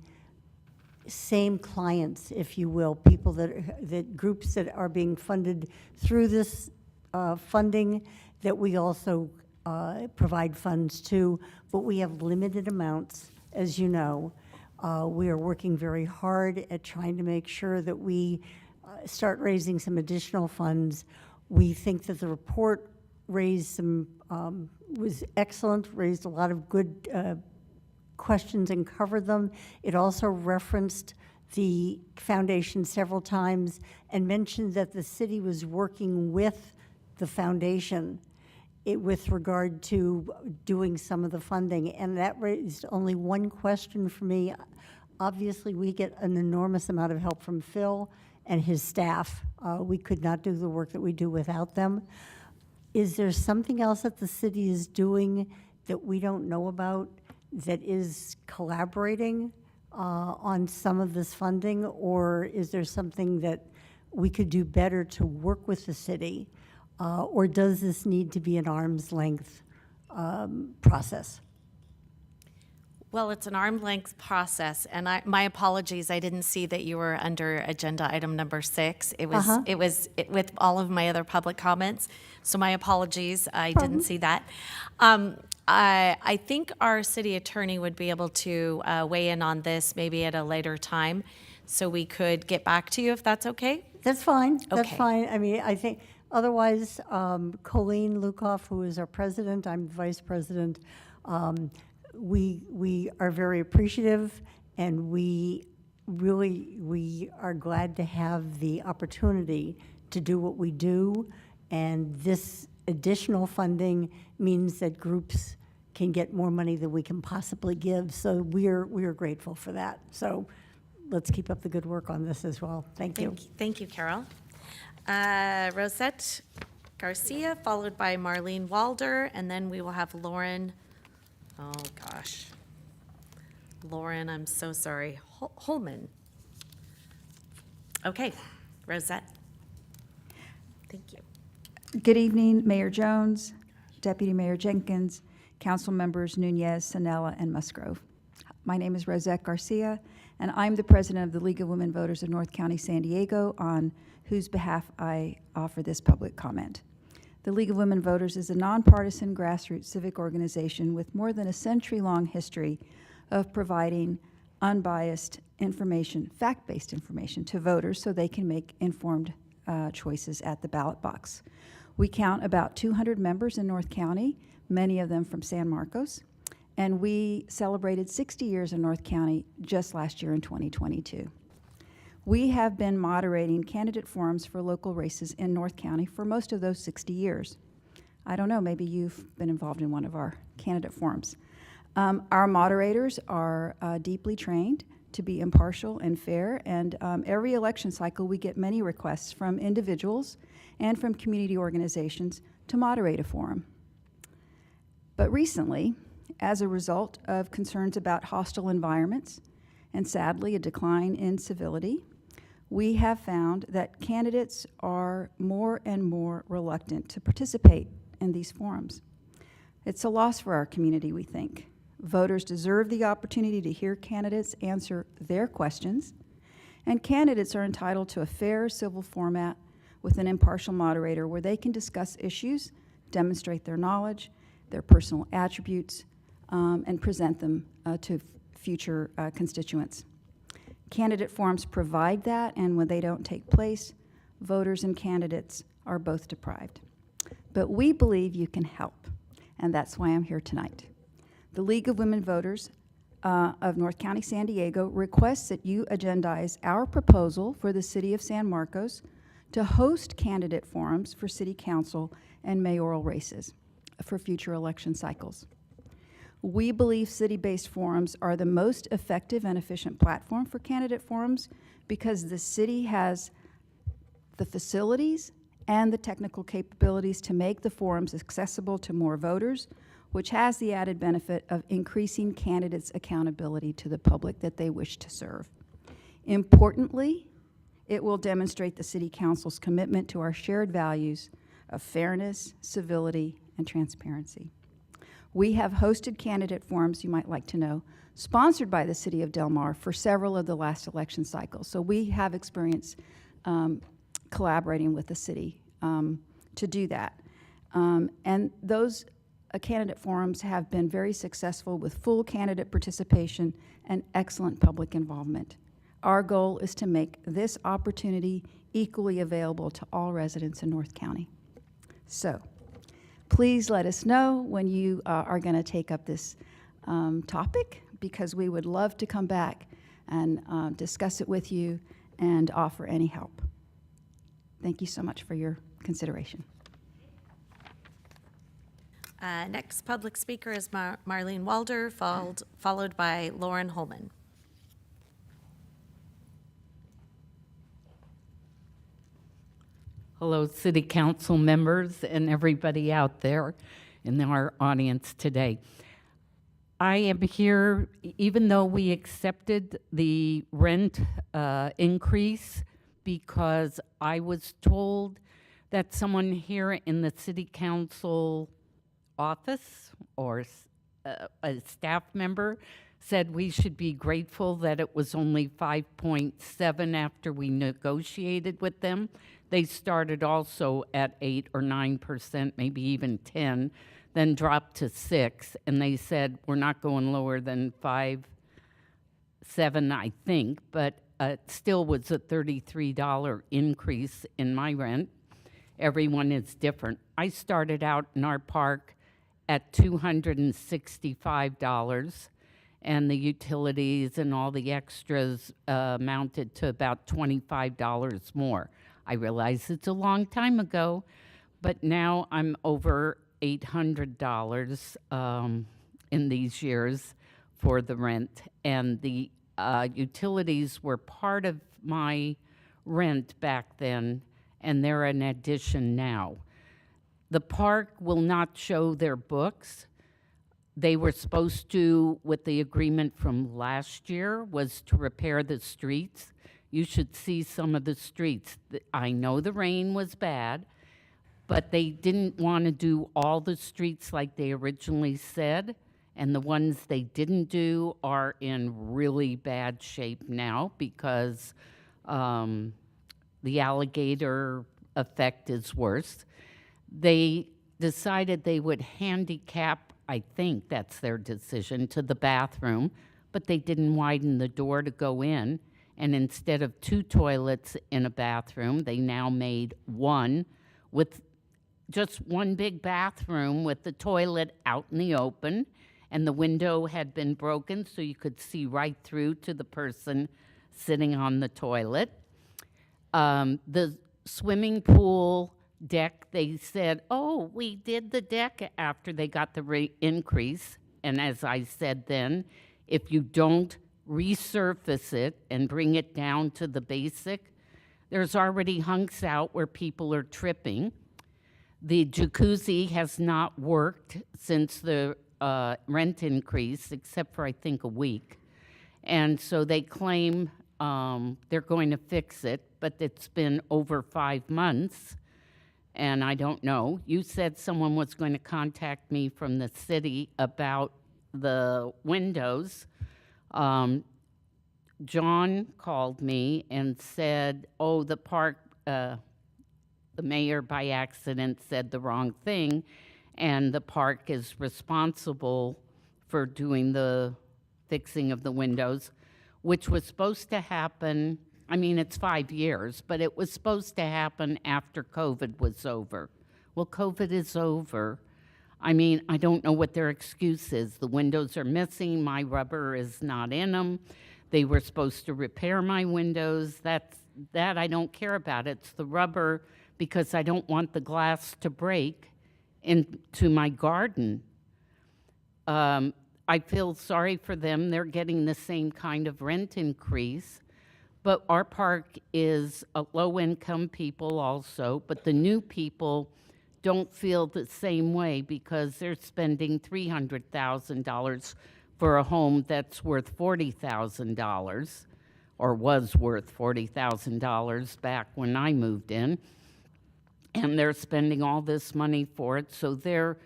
same clients, if you will, people that groups that are being funded through this funding that we also provide funds to, but we have limited amounts, as you know. We are working very hard at trying to make sure that we start raising some additional funds. We think that the report raised some, was excellent, raised a lot of good questions and covered them. It also referenced the foundation several times and mentioned that the city was working with the foundation with regard to doing some of the funding, and that raised only one question for me. Obviously, we get an enormous amount of help from Phil and his staff. We could not do the work that we do without them. Is there something else that the city is doing that we don't know about that is collaborating on some of this funding, or is there something that we could do better to work with the city? Or does this need to be an arm's length process? Well, it's an arm's length process, and my apologies. I didn't see that you were under agenda item number 6. It was with all of my other public comments. So my apologies. I didn't see that. I think our city attorney would be able to weigh in on this maybe at a later time, so we could get back to you if that's okay. That's fine. That's Okay. fine. I mean, I think otherwise, Colleen Lukoff, who is our president, I'm the vice president. We are very appreciative, and we are glad to have the opportunity to do what we do, and this additional funding means that groups can get more money than we can possibly give, so we are grateful for that. So let's keep up the good work on this as well. Thank you. Thank you, Carol. Rosette Garcia, followed by Marlene Walder, and then we will have Lauren. Oh, gosh. Lauren, I'm so sorry. Holman. Okay, Rosette. Thank you. Good evening, Mayor Jones, Deputy Mayor Jenkins, Council Members Nunez, Sanella, and Musgrove. My name is Rosette Garcia, and I'm the president of the League of Women Voters of North County, San Diego, on whose behalf I offer this public comment. The League of Women Voters is a nonpartisan grassroots civic organization with more than a century-long history of providing unbiased information, fact-based information to voters so they can make informed choices at the ballot box. We count about 200 members in North County, many of them from San Marcos, and we celebrated 60 years in North County just last year in 2022. We have been moderating candidate forums for local races in North County for most of those 60 years. I don't know, maybe you've been involved in one of our candidate forums. Our moderators are deeply trained to be impartial and fair, and every election cycle we get many requests from individuals and from community organizations to moderate a forum. But recently, as a result of concerns about hostile environments and sadly a decline in civility, we have found that candidates are more and more reluctant to participate in these forums. It's a loss for our community, we think. Voters deserve the opportunity to hear candidates answer their questions, and candidates are entitled to a fair civil format with an impartial moderator where they can discuss issues, demonstrate their knowledge, their personal attributes, and present them to future constituents. Candidate forums provide that, and when they don't take place, voters and candidates are both deprived. But we believe you can help, and that's why I'm here tonight. The League of Women Voters of North County, San Diego requests that you agendize our proposal for the City of San Marcos to host candidate forums for City Council and mayoral races for future election cycles. We believe city-based forums are the most effective and efficient platform for candidate forums because the city has the facilities and the technical capabilities to make the forums accessible to more voters, which has the added benefit of increasing candidates' accountability to the public that they wish to serve. Importantly, it will demonstrate the City Council's commitment to our shared values of fairness, civility, and transparency. We have hosted candidate forums, you might like to know, sponsored by the City of Del Mar for several of the last election cycles. So we have experience collaborating with the city to do that. And those candidate forums have been very successful with full candidate participation and excellent public involvement. Our goal is to make this opportunity equally available to all residents in North County. So please let us know when you are going to take up this topic, because we would love to come back and discuss it with you and offer any help. Thank you so much for your consideration. Next public speaker is Marlene Walder, followed by Lauren Holman. Hello, City Council members and everybody out there in our audience today. I am here, even though we accepted the rent increase, because I was told that someone here in the City Council office or a staff member said we should be grateful that it was only 5.7 after we negotiated with them. They started also at 8 or 9%, maybe even 10, then dropped to 6, and they said we're not going lower than 5.7, I think, but it still was a $33 increase in my rent. Everyone is different. I started out in our park at $265, and the utilities and all the extras amounted to about $25 more. I realize it's a long time ago, but now I'm over $800 in these years for the rent, and the utilities were part of my rent back then, and they're an addition now. The park will not show their books. They were supposed to, with the agreement from last year, was to repair the streets. You should see some of the streets. I know the rain was bad, but they didn't want to do all the streets like they originally said, and the ones they didn't do are in really bad shape now because the alligator effect is worse. They decided they would handicap, I think that's their decision, to the bathroom, but they didn't widen the door to go in. And instead of 2 toilets in a bathroom, they now made one, with just one big bathroom with the toilet out in the open, and the window had been broken so you could see right through to the person sitting on the toilet. The swimming pool deck, they said, oh, we did the deck after they got the increase. And as I said then, if you don't resurface it and bring it down to the basic, there's already hunks out where people are tripping. The jacuzzi has not worked since the rent increase, except for, I think, a week. And so they claim they're going to fix it, but it's been over 5 months, and I don't know. You said someone was going to contact me from the city about the windows. John called me and said, oh, the park, the mayor by accident said the wrong thing, and the park is responsible for doing the fixing of the windows, which was supposed to happen, I mean, it's 5 years, but it was supposed to happen after COVID was over. Well, COVID is over. I mean, I don't know what their excuse is. The windows are missing, my rubber is not in them. They were supposed to repair my windows. That I don't care about. It's the rubber, because I don't want the glass to break into my garden. I feel sorry for them. They're getting the same kind of rent increase. But our park is a low-income people also, but the new people don't feel the same way because they're spending $300,000 for a home that's worth $40,000, or was worth $40,000 back when I moved in. And they're spending all this money for it, so they're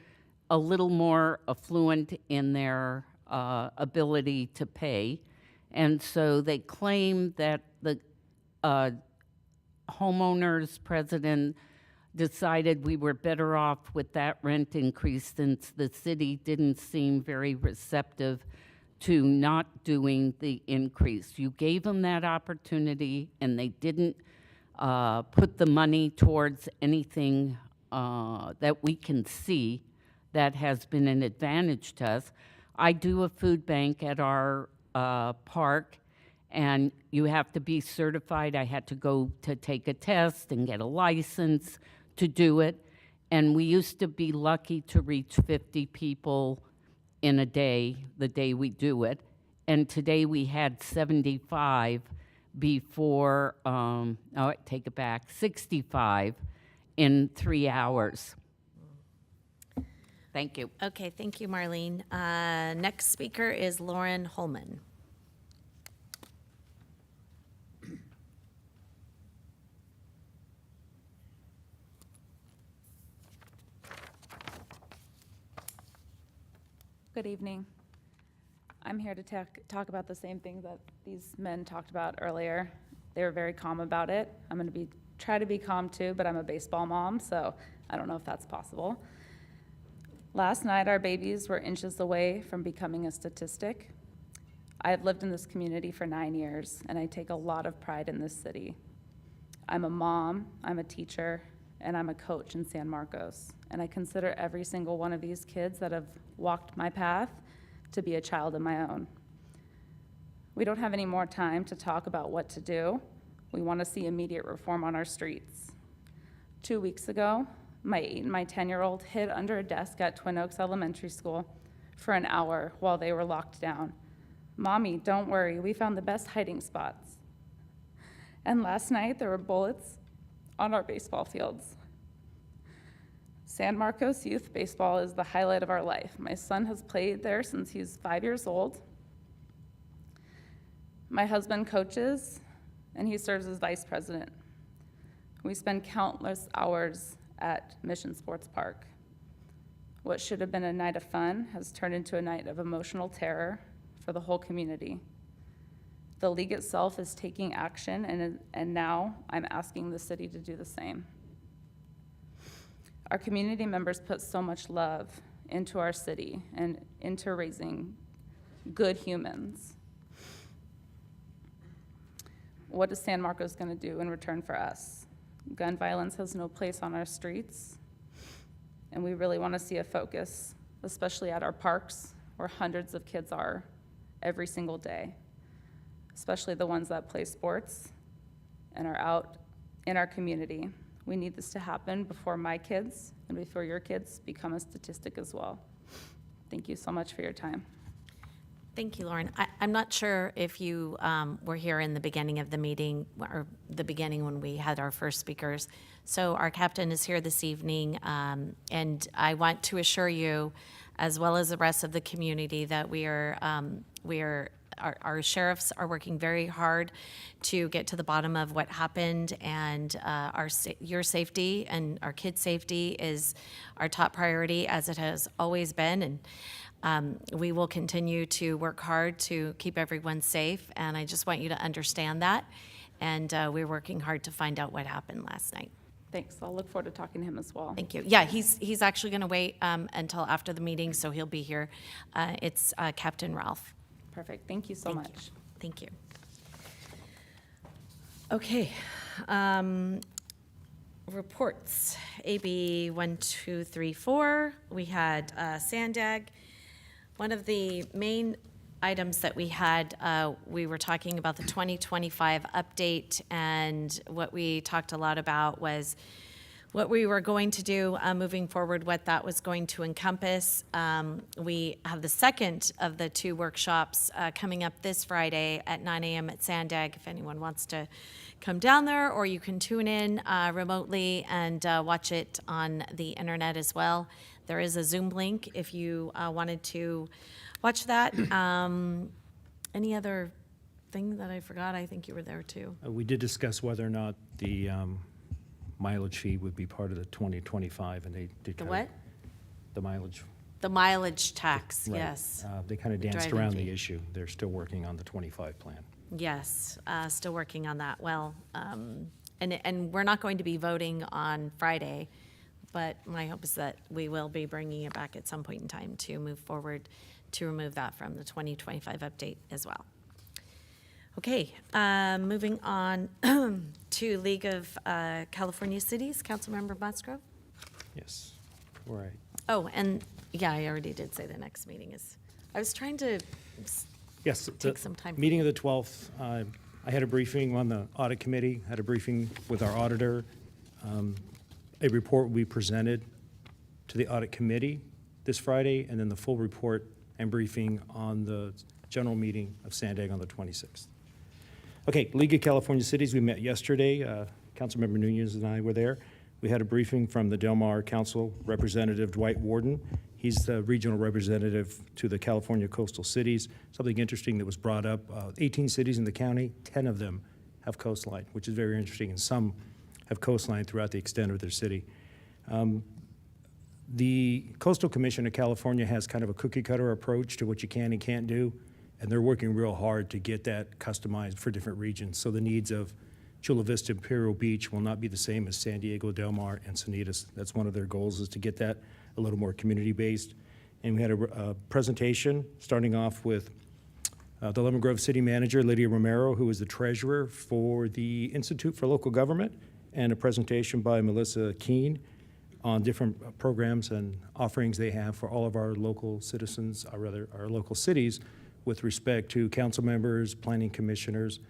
a little more affluent in their ability to pay. And so they claim that the homeowners president decided we were better off with that rent increase since the city didn't seem very receptive to not doing the increase. You gave them that opportunity and they didn't put the money towards anything that we can see that has been an advantage to us. I do a food bank at our park, and you have to be certified. I had to go to take a test and get a license to do it, and we used to be lucky to reach 50 people in a day, the day we do it, and today we had 75 before, I take it back, 65 in 3 hours. Thank you. Okay, thank you, Marlene. Next speaker is Lauren Holman. Good evening. I'm here to talk about the same thing that these men talked about earlier. They were very calm about it. I'm going to try to be calm too, but I'm a baseball mom, so I don't know if that's possible. Last night, our babies were inches away from becoming a statistic. I have lived in this community for 9 years, and I take a lot of pride in this city. I'm a mom, I'm a teacher, and I'm a coach in San Marcos, and I consider every single one of these kids that have walked my path to be a child of my own. We don't have any more time to talk about what to do. We want to see immediate reform on our streets. 2 weeks ago, my 8 and my 10-year-old hid under a desk at Twin Oaks Elementary School for an hour while they were locked down. Mommy, don't worry, we found the best hiding spots. And last night, there were bullets on our baseball fields. San Marcos Youth Baseball is the highlight of our life. My son has played there since he's 5 years old. My husband coaches, and he serves as vice president. We spend countless hours at Mission Sports Park. What should have been a night of fun has turned into a night of emotional terror for the whole community. The league itself is taking action, and now I'm asking the city to do the same. Our community members put so much love into our city and into raising good humans. What is San Marcos going to do in return for us? Gun violence has no place on our streets, and we really want to see a focus, especially at our parks, where hundreds of kids are every single day, especially the ones that play sports and are out in our community. We need this to happen before my kids and before your kids become a statistic as well. Thank you so much for your time. Thank you, Lauren. I'm not sure if you were here in the beginning of the meeting, or the beginning when we had our first speakers. So our captain is here this evening, and I want to assure you, as well as the rest of the community, that our sheriffs are working very hard to get to the bottom of what happened, and your safety and our kids' safety is our top priority, as it has always been. And we will continue to work hard to keep everyone safe, and I just want you to understand that. And we're working hard to find out what happened last night. Thanks. I'll look forward to talking to him as well. Thank you. Yeah, he's actually going to wait until after the meeting, so he'll be here. It's Captain Ralph. Perfect. Thank you so much. Thank you. Okay. Reports. AB 1234. We had Sandag. One of the main items that we had, we were talking about the 2025 update, and what we talked a lot about was what we were going to do moving forward, what that was going to encompass. We have the second of the two workshops coming up this Friday at 9 a.m. at Sandag, if anyone wants to come down there, or you can tune in remotely and watch it on the internet as well. There is a Zoom link if you wanted to watch that. Any other thing that I forgot? I think you were there too. We did discuss whether or not the mileage fee would be part of the 2025, and they did. The what? The mileage. The mileage tax, Right. yes. They kind of The danced drive-in around fee. the issue. They're still working on the 25 plan. Yes, still working on that. Well, and we're not going to be voting on Friday, but my hope is that we will be bringing it back at some point in time to move forward to remove that from the 2025 update as well. Okay, moving on to League of California Cities, Councilmember Musgrove. Yes, right. Oh, and yeah, I already did say the next meeting is, I was trying to Yes, take some time. Meeting of the 12th, I had a briefing on the audit committee, had a briefing with our auditor. A report will be presented to the audit committee this Friday, and then the full report and briefing on the general meeting of Sandag on the 26th. Okay, League of California Cities, we met yesterday. Councilmember Nunez and I were there. We had a briefing from the Del Mar Council Representative Dwight Warden. He's the regional representative to the California coastal cities. Something interesting that was brought up, 18 cities in the county, 10 of them have coastline, which is very interesting, and some have coastline throughout the extent of their city. The Coastal Commission of California has kind of a cookie cutter approach to what you can and can't do, and they're working real hard to get that customized for different regions. So the needs of Chula Vista, Imperial Beach will not be the same as San Diego, Del Mar, and Encinitas. That's one of their goals, is to get that a little more community-based. And we had a presentation starting off with the Lemon Grove City Manager, Lydia Romero, who is the treasurer for the Institute for Local Government, and a presentation by Melissa Keene on different programs and offerings they have for all of our local citizens, or rather our local cities, with respect to council members, planning commissioners,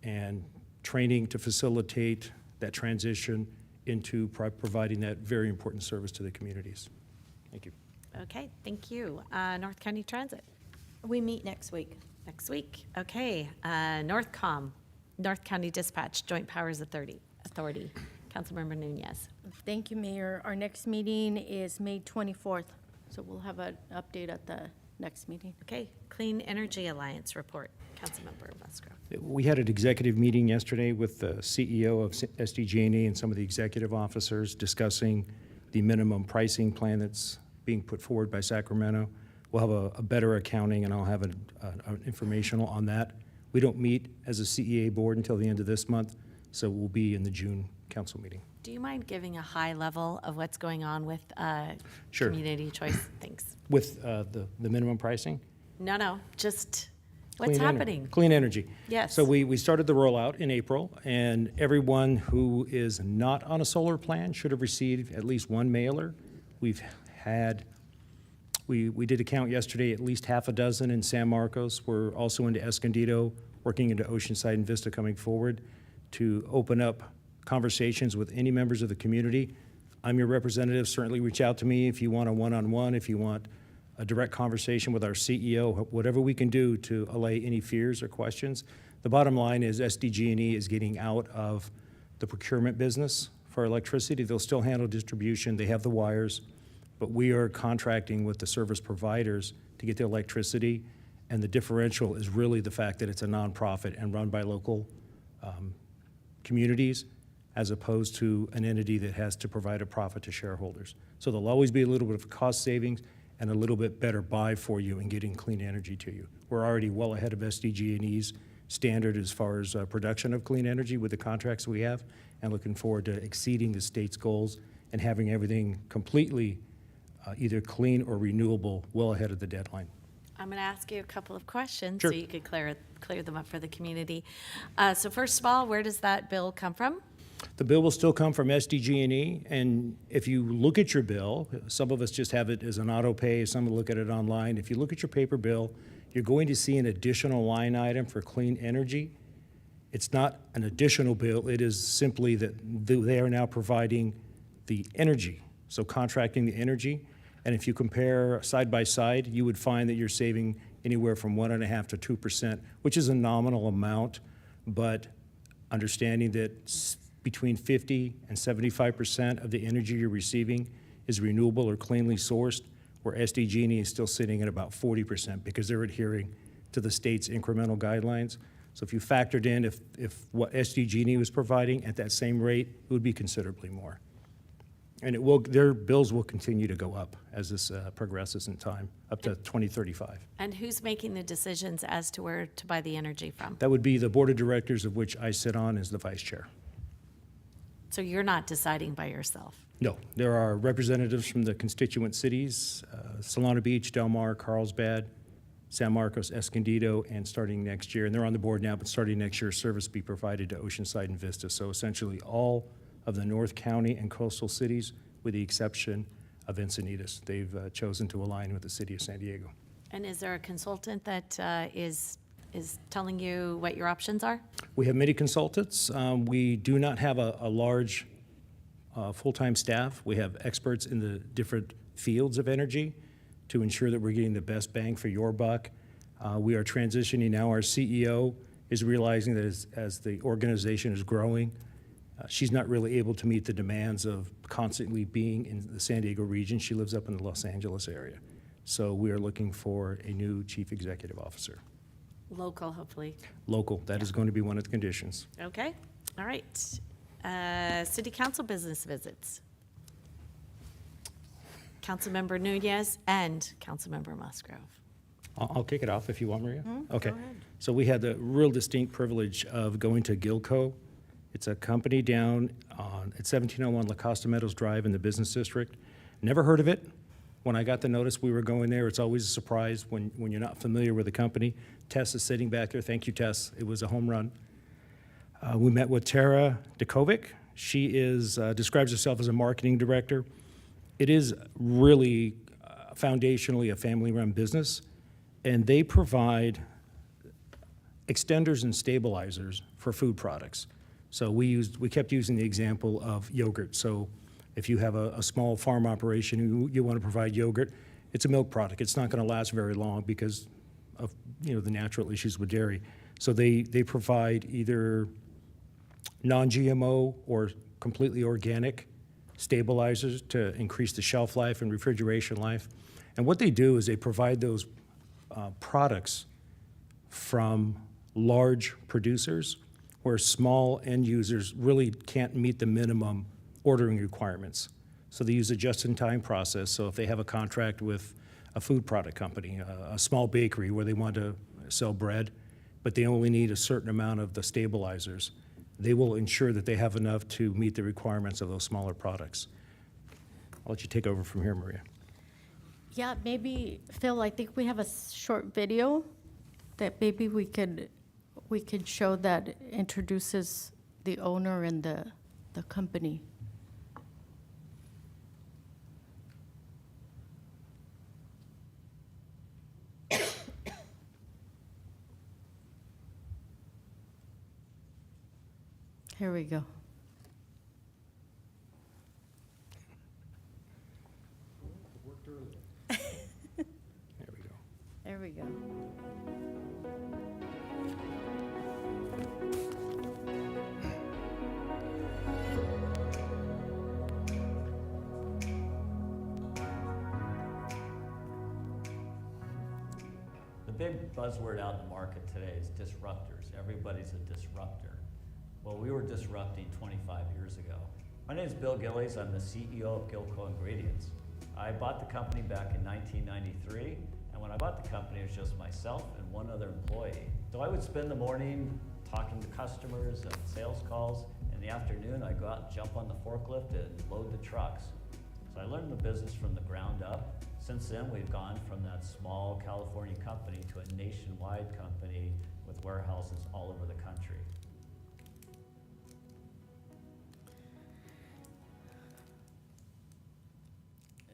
and training to facilitate that transition into providing that very important service to the communities. Thank you. Okay, thank you. North County Transit. We meet next week. Next week. Okay. Northcom, North County Dispatch, Joint Powers Authority. Councilmember Nunez. Thank you, Mayor. Our next meeting is May 24th, so we'll have an update at the next meeting. Okay. Clean Energy Alliance report. Councilmember Musgrove. We had an executive meeting yesterday with the CEO of SDG&E and some of the executive officers discussing the minimum pricing plan that's being put forward by Sacramento. We'll have a better accounting, and I'll have an informational on that. We don't meet as a CEA board until the end of this month, so we'll be in the June council meeting. Do you mind giving a high level of what's going on with Sure. community choice? Thanks. With the minimum pricing? No, just what's Clean happening? Clean energy. Yes. So we started the rollout in April, and everyone who is not on a solar plan should have received at least one mailer. We've had, we did a count yesterday, at least half a dozen in San Marcos. We're also into Escondido, working into Oceanside and Vista coming forward to open up conversations with any members of the community. I'm your representative. Certainly reach out to me if you want a one-on-one, if you want a direct conversation with our CEO, whatever we can do to allay any fears or questions. The bottom line is SDG&E is getting out of the procurement business for electricity. They'll still handle distribution. They have the wires, but we are contracting with the service providers to get the electricity, and the differential is really the fact that it's a nonprofit and run by local communities, as opposed to an entity that has to provide a profit to shareholders. So there'll always be a little bit of cost savings and a little bit better buy for you in getting clean energy to you. We're already well ahead of SDG&E's standard as far as production of clean energy with the contracts we have, and looking forward to exceeding the state's goals and having everything completely either clean or renewable well ahead of the deadline. I'm going to ask you a couple of questions Sure. so you could clear them up for the community. So first of all, where does that bill come from? The bill will still come from SDG&E, and if you look at your bill, some of us just have it as an auto pay, some will look at it online. If you look at your paper bill, you're going to see an additional line item for clean energy. It's not an additional bill, it is simply that they are now providing the energy, so contracting the energy. And if you compare side by side, you would find that you're saving anywhere from 1.5% to 2%, which is a nominal amount, but understanding that between 50 and 75% of the energy you're receiving is renewable or cleanly sourced, where SDG&E is still sitting at about 40% because they're adhering to the state's incremental guidelines. So if you factored in if what SDG&E was providing at that same rate, it would be considerably more. And their bills will continue to go up as this progresses in time, up to 2035. And who's making the decisions as to where to buy the energy from? That would be the board of directors, of which I sit on as the vice chair. So you're not deciding by yourself? No, there are representatives from the constituent cities, Solana Beach, Del Mar, Carlsbad, San Marcos, Escondido, and starting next year, and they're on the board now, but starting next year, service be provided to Oceanside and Vista. So essentially all of the North County and coastal cities, with the exception of Encinitas. They've chosen to align with the city of San Diego. And is there a consultant that is telling you what your options are? We have many consultants. We do not have a large full-time staff. We have experts in the different fields of energy to ensure that we're getting the best bang for your buck. We are transitioning now. Our CEO is realizing that as the organization is growing, she's not really able to meet the demands of constantly being in the San Diego region. She lives up in the Los Angeles area. So we are looking for a new chief executive officer. Local, hopefully. Local, that is going to be one of the conditions. Okay, all right. City council business visits. Councilmember Nunez and Councilmember Musgrove. I'll kick it off if you want, Maria. Okay. Go ahead. So we had the real distinct privilege of going to Gilco. It's a company down at 1701 La Costa Meadows Drive in the business district. Never heard of it. When I got the notice we were going there, it's always a surprise when you're not familiar with the company. Tess is sitting back there. Thank you, Tess. It was a home run. We met with Tara Dakovic. She describes herself as a marketing director. It is really foundationally a family-run business, and they provide extenders and stabilizers for food products. So we kept using the example of yogurt. So if you have a small farm operation, you want to provide yogurt, it's a milk product. It's not going to last very long because of the natural issues with dairy. So they provide either non-GMO or completely organic stabilizers to increase the shelf life and refrigeration life. And what they do is they provide those products from large producers where small end users really can't meet the minimum ordering requirements. So they use a just-in-time process. So if they have a contract with a food product company, a small bakery where they want to sell bread, but they only need a certain amount of the stabilizers, they will ensure that they have enough to meet the requirements of those smaller products. I'll let you take over from here, Maria. Yeah, maybe, Phil, I think we have a short video that maybe we could show that introduces the owner and the company. Here we go. big buzzword out in the market today is disruptors. Everybody's a disruptor. Well, we were disrupting 25 years ago. My name is Bill Gillies. I'm the CEO of Gilco Ingredients. I bought the company back in 1993, and when I bought the company, it was just myself and one other employee. So I would spend the morning talking to customers and sales calls. In the afternoon, I'd go out and jump on the forklift and load the trucks. So I learned the business from the ground up. Since then, we've gone from that small California company to a nationwide company with warehouses all over the country.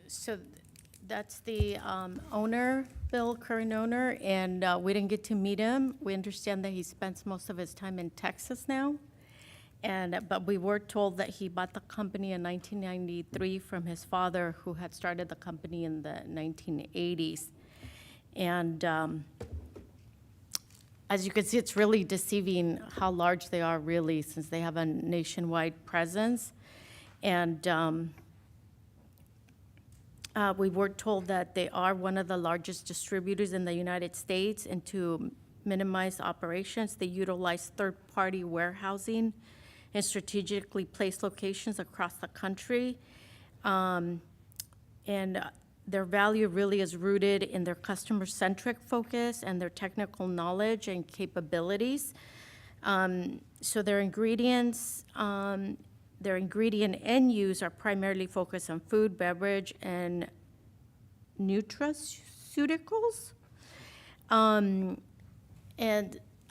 So that's the owner, Bill, current owner, and we didn't get to meet him. We understand that he spends most of his time in Texas now. But we were told that he bought the company in 1993 from his father, who had started the company in the 1980s. And as you can see, it's really deceiving how large they are, really, since they have a nationwide presence. And we were told that they are one of the largest distributors in the United States, and to minimize operations, they utilize third-party warehousing in strategically placed locations across the country. And their value really is rooted in their customer-centric focus and their technical knowledge and capabilities. So their ingredients, their ingredient end use are primarily focused on food, beverage, and nutraceuticals. And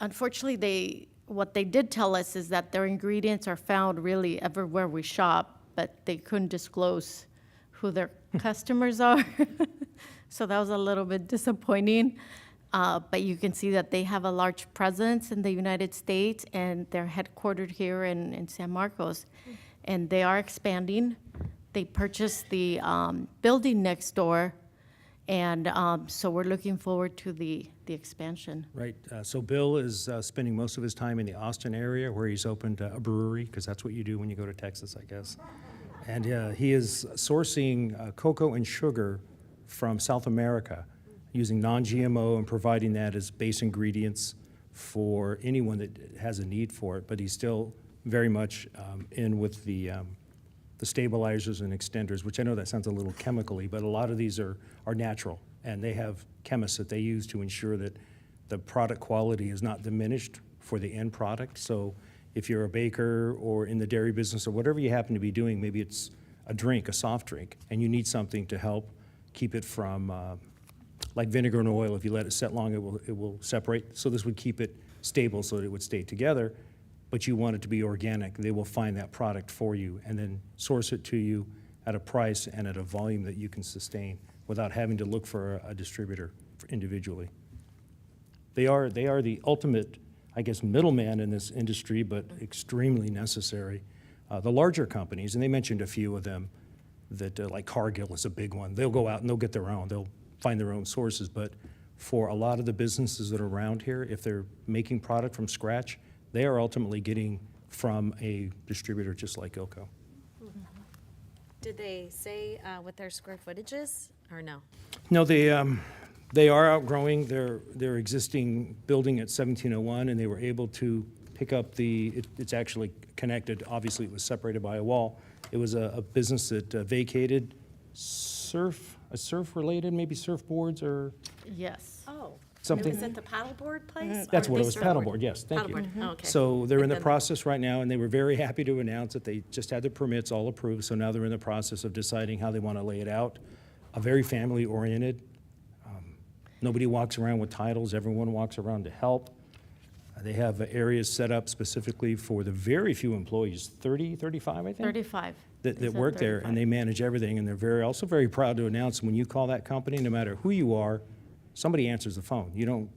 unfortunately, what they did tell us is that their ingredients are found really everywhere we shop, but they couldn't disclose who their customers are. So that was a little bit disappointing. But you can see that they have a large presence in the United States, and they're headquartered here in San Marcos. And they are expanding. They purchased the building next door, and so we're looking forward to the expansion. Right. So Bill is spending most of his time in the Austin area, where he's opened a brewery, because that's what you do when you go to Texas, I guess. And he is sourcing cocoa and sugar from South America, using non-GMO and providing that as base ingredients for anyone that has a need for it. But he's still very much in with the stabilizers and extenders, which I know that sounds a little chemically, but a lot of these are natural, and they have chemists that they use to ensure that the product quality is not diminished for the end product. So if you're a baker or in the dairy business or whatever you happen to be doing, maybe it's a drink, a soft drink, and you need something to help keep it from, like vinegar and oil, if you let it set long, it will separate. So this would keep it stable so that it would stay together, but you want it to be organic. They will find that product for you and then source it to you at a price and at a volume that you can sustain without having to look for a distributor individually. They are the ultimate, I guess, middleman in this industry, but extremely necessary. The larger companies, and they mentioned a few of them, that like Cargill is a big one. They'll go out and they'll get their own. They'll find their own sources. But for a lot of the businesses that are around here, if they're making product from scratch, they are ultimately getting from a distributor just like Gilco. Did they say what their square footage is, or no? No, they are outgrowing their existing building at 1701, and they were able to pick up it's actually connected. Obviously, it was separated by a wall. It was a business that vacated surf-related, maybe surfboards or Yes. Oh. something. Was it the paddleboard place? That's or what the it was, surfboard? paddleboard, yes, thank you. Paddleboard, oh, okay. So they're in the Like process right now, and they were very happy to announce that they just had their permits all approved, so now they're in the process of deciding how they want to lay it out. Very family-oriented. Nobody walks around with titles, everyone walks around to help. They have areas set up specifically for the very few employees, 30, 35, I think? 35. That They said work there, 35. and they manage everything, and they're also very proud to announce when you call that company, no matter who you are, somebody answers the phone. You don't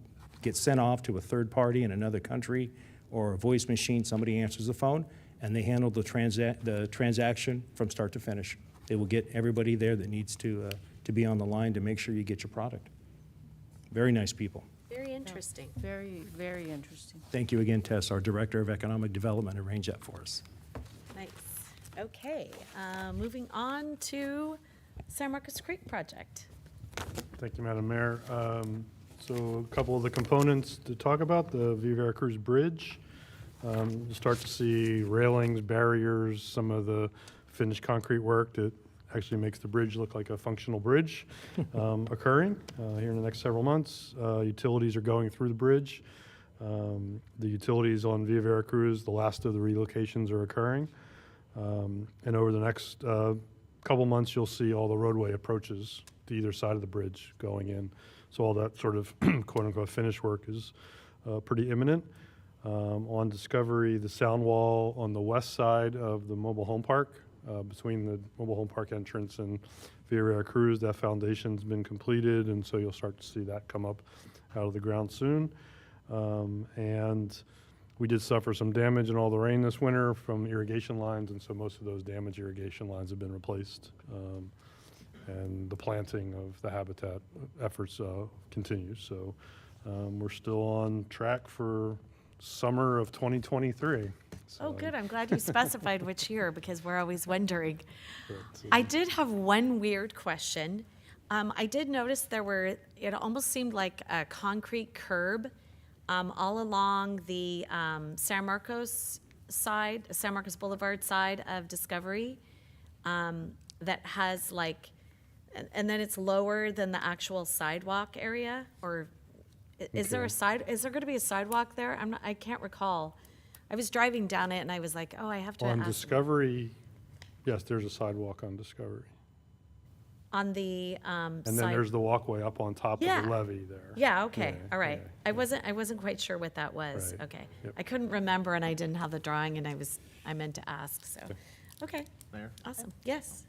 get sent off to a third party in another country or a voice machine. Somebody answers the phone, and they handle the transaction from start to finish. They will get everybody there that needs to be on the line to make sure you get your product. Very nice people. Very interesting. Very, very interesting. Thank you again, Tess, our Director of Economic Development, arranged that for us. Nice. Okay, moving on to San Marcos Creek project. Thank you, Madam Mayor. So a couple of the components to talk about, the Via Veracruz Bridge. You start to see railings, barriers, some of the finished concrete work that actually makes the bridge look like a functional bridge occurring here in the next several months. Utilities are going through the bridge. The utilities on Via Veracruz, the last of the relocations are occurring. And over the next couple months, you'll see all the roadway approaches to either side of the bridge going in. So all that sort of quote-unquote finish work is pretty imminent. On Discovery, the sound wall on the west side of the mobile home park, between the mobile home park entrance and Via Veracruz, that foundation's been completed, and so you'll start to see that come up out of the ground soon. And we did suffer some damage in all the rain this winter from irrigation lines, and so most of those damaged irrigation lines have been replaced. And the planting of the habitat efforts continues. So we're still on track for summer of 2023. So, Oh, good. I'm glad you specified which year because we're always wondering. I did have one weird question. I did notice it almost seemed like a concrete curb all along the San Marcos Boulevard side of Discovery that has like, and then it's lower than the actual sidewalk area, or is there going to be a sidewalk there? I can't recall. I was driving down it and I was like, oh, I have to on ask. Discovery, yes, there's a sidewalk on Discovery. On the And then there's the walkway up on top of the levee there. Yeah, okay, Yeah, all right. yeah, I wasn't quite sure what that was. Right. Okay. Yep. I couldn't remember and I didn't have the drawing and I meant to ask, so. Okay, Mayor? awesome. Yes.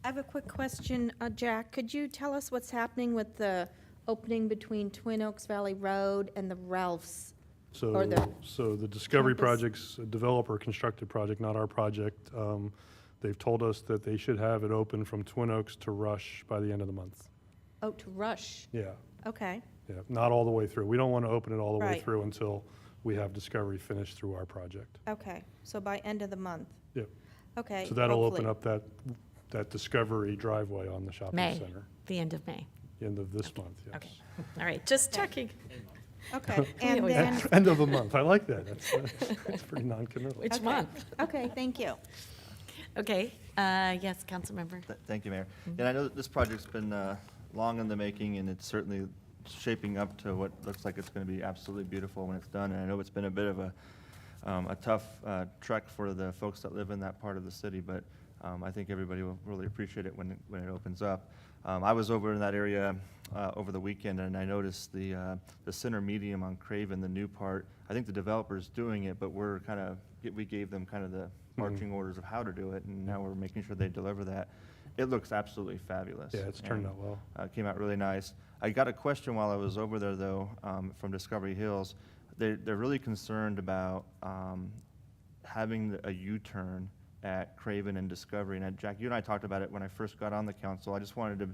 I have a quick question, Jack. Could you tell us what's happening with the opening between Twin Oaks Valley Road and the Ralphs? So, Or the so the Discovery campus? project's a developer constructed project, not our project. They've told us that they should have it open from Twin Oaks to Rush by the end of the month. Oh, to Rush? Yeah, Okay, yeah, not all the way through. We don't want to open it all the way Right. through until we have Discovery finished through our project. okay. So by end of the month? Yep. Okay. So that'll open hopefully. up that Discovery driveway on the shopping May, center. the end of May. End of this month, yes. Okay, all right, just checking. Okay, We and always then, End of the month, I like that. That's pretty non-committal. Which Okay. month? okay, thank you. Okay, yes, Councilmember. Thank you, Mayor. And I know that this project's been long in the making, and it's certainly shaping up to what looks like it's going to be absolutely beautiful when it's done. And I know it's been a bit of a tough trek for the folks that live in that part of the city, but I think everybody will really appreciate it when it opens up. I was over in that area over the weekend, and I noticed the center medium on Craven, the new part. I think the developer's doing it, but we gave them kind of the marching orders of how to do it, and now we're making sure they deliver that. It looks absolutely fabulous. Yeah, it's turned out well. It came out really nice. I got a question while I was over there, though, from Discovery Hills. They're really concerned about having a U-turn at Craven and Discovery. And Jack, you and I talked about it when I first got on the council. I just wanted to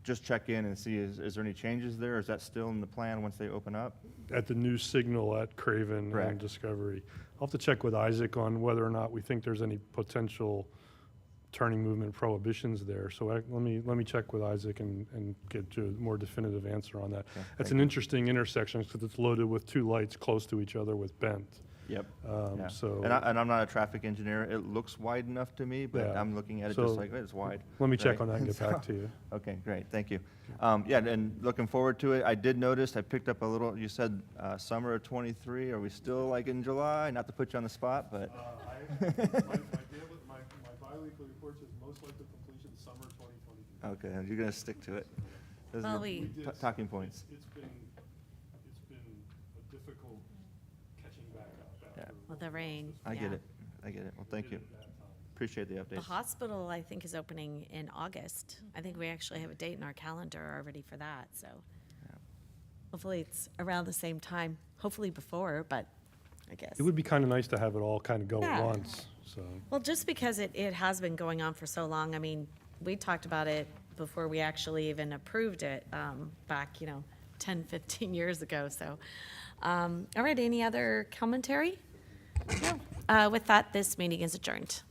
just check in and see, is there any changes there? Is that still in the plan once they open up? At the new signal at Craven Correct. and Discovery. I'll have to check with Isaac on whether or not we think there's any potential turning movement prohibitions there. So let me check with Isaac and get you a more definitive answer on that. Yeah, That's thank an you. interesting intersection because it's loaded with two lights close to each other with bent. Yep. Yeah. So And I'm not a traffic engineer. It looks wide enough to me, but Yeah. I'm looking at it So just like, "Hey, it's wide." let me check right? on that and get back to you. Okay, great, thank you. Yeah, and looking forward to it. I did notice, I picked up a little, you said summer of '23. Are we still like in July? Not to put you on the spot, but. My biweekly report says most likely completion summer 2023. Okay, you're gonna stick to it. Those Well, are we- talking points. It's been a difficult catching back up after. With the rain. I get yeah. it, I get it. Well, thank you. Appreciate the The updates. hospital, I think, is opening in August. I think we actually have a date in our calendar already for that, so. Hopefully it's around the same time, hopefully before, but I guess. It would be kind of nice to have it all kind of go Yeah. at once, so. Well, just because it has been going on for so long, I mean, we talked about it before we actually even approved it, back, 10, 15 years ago, so. All right, any other commentary? No. With that, this meeting is adjourned.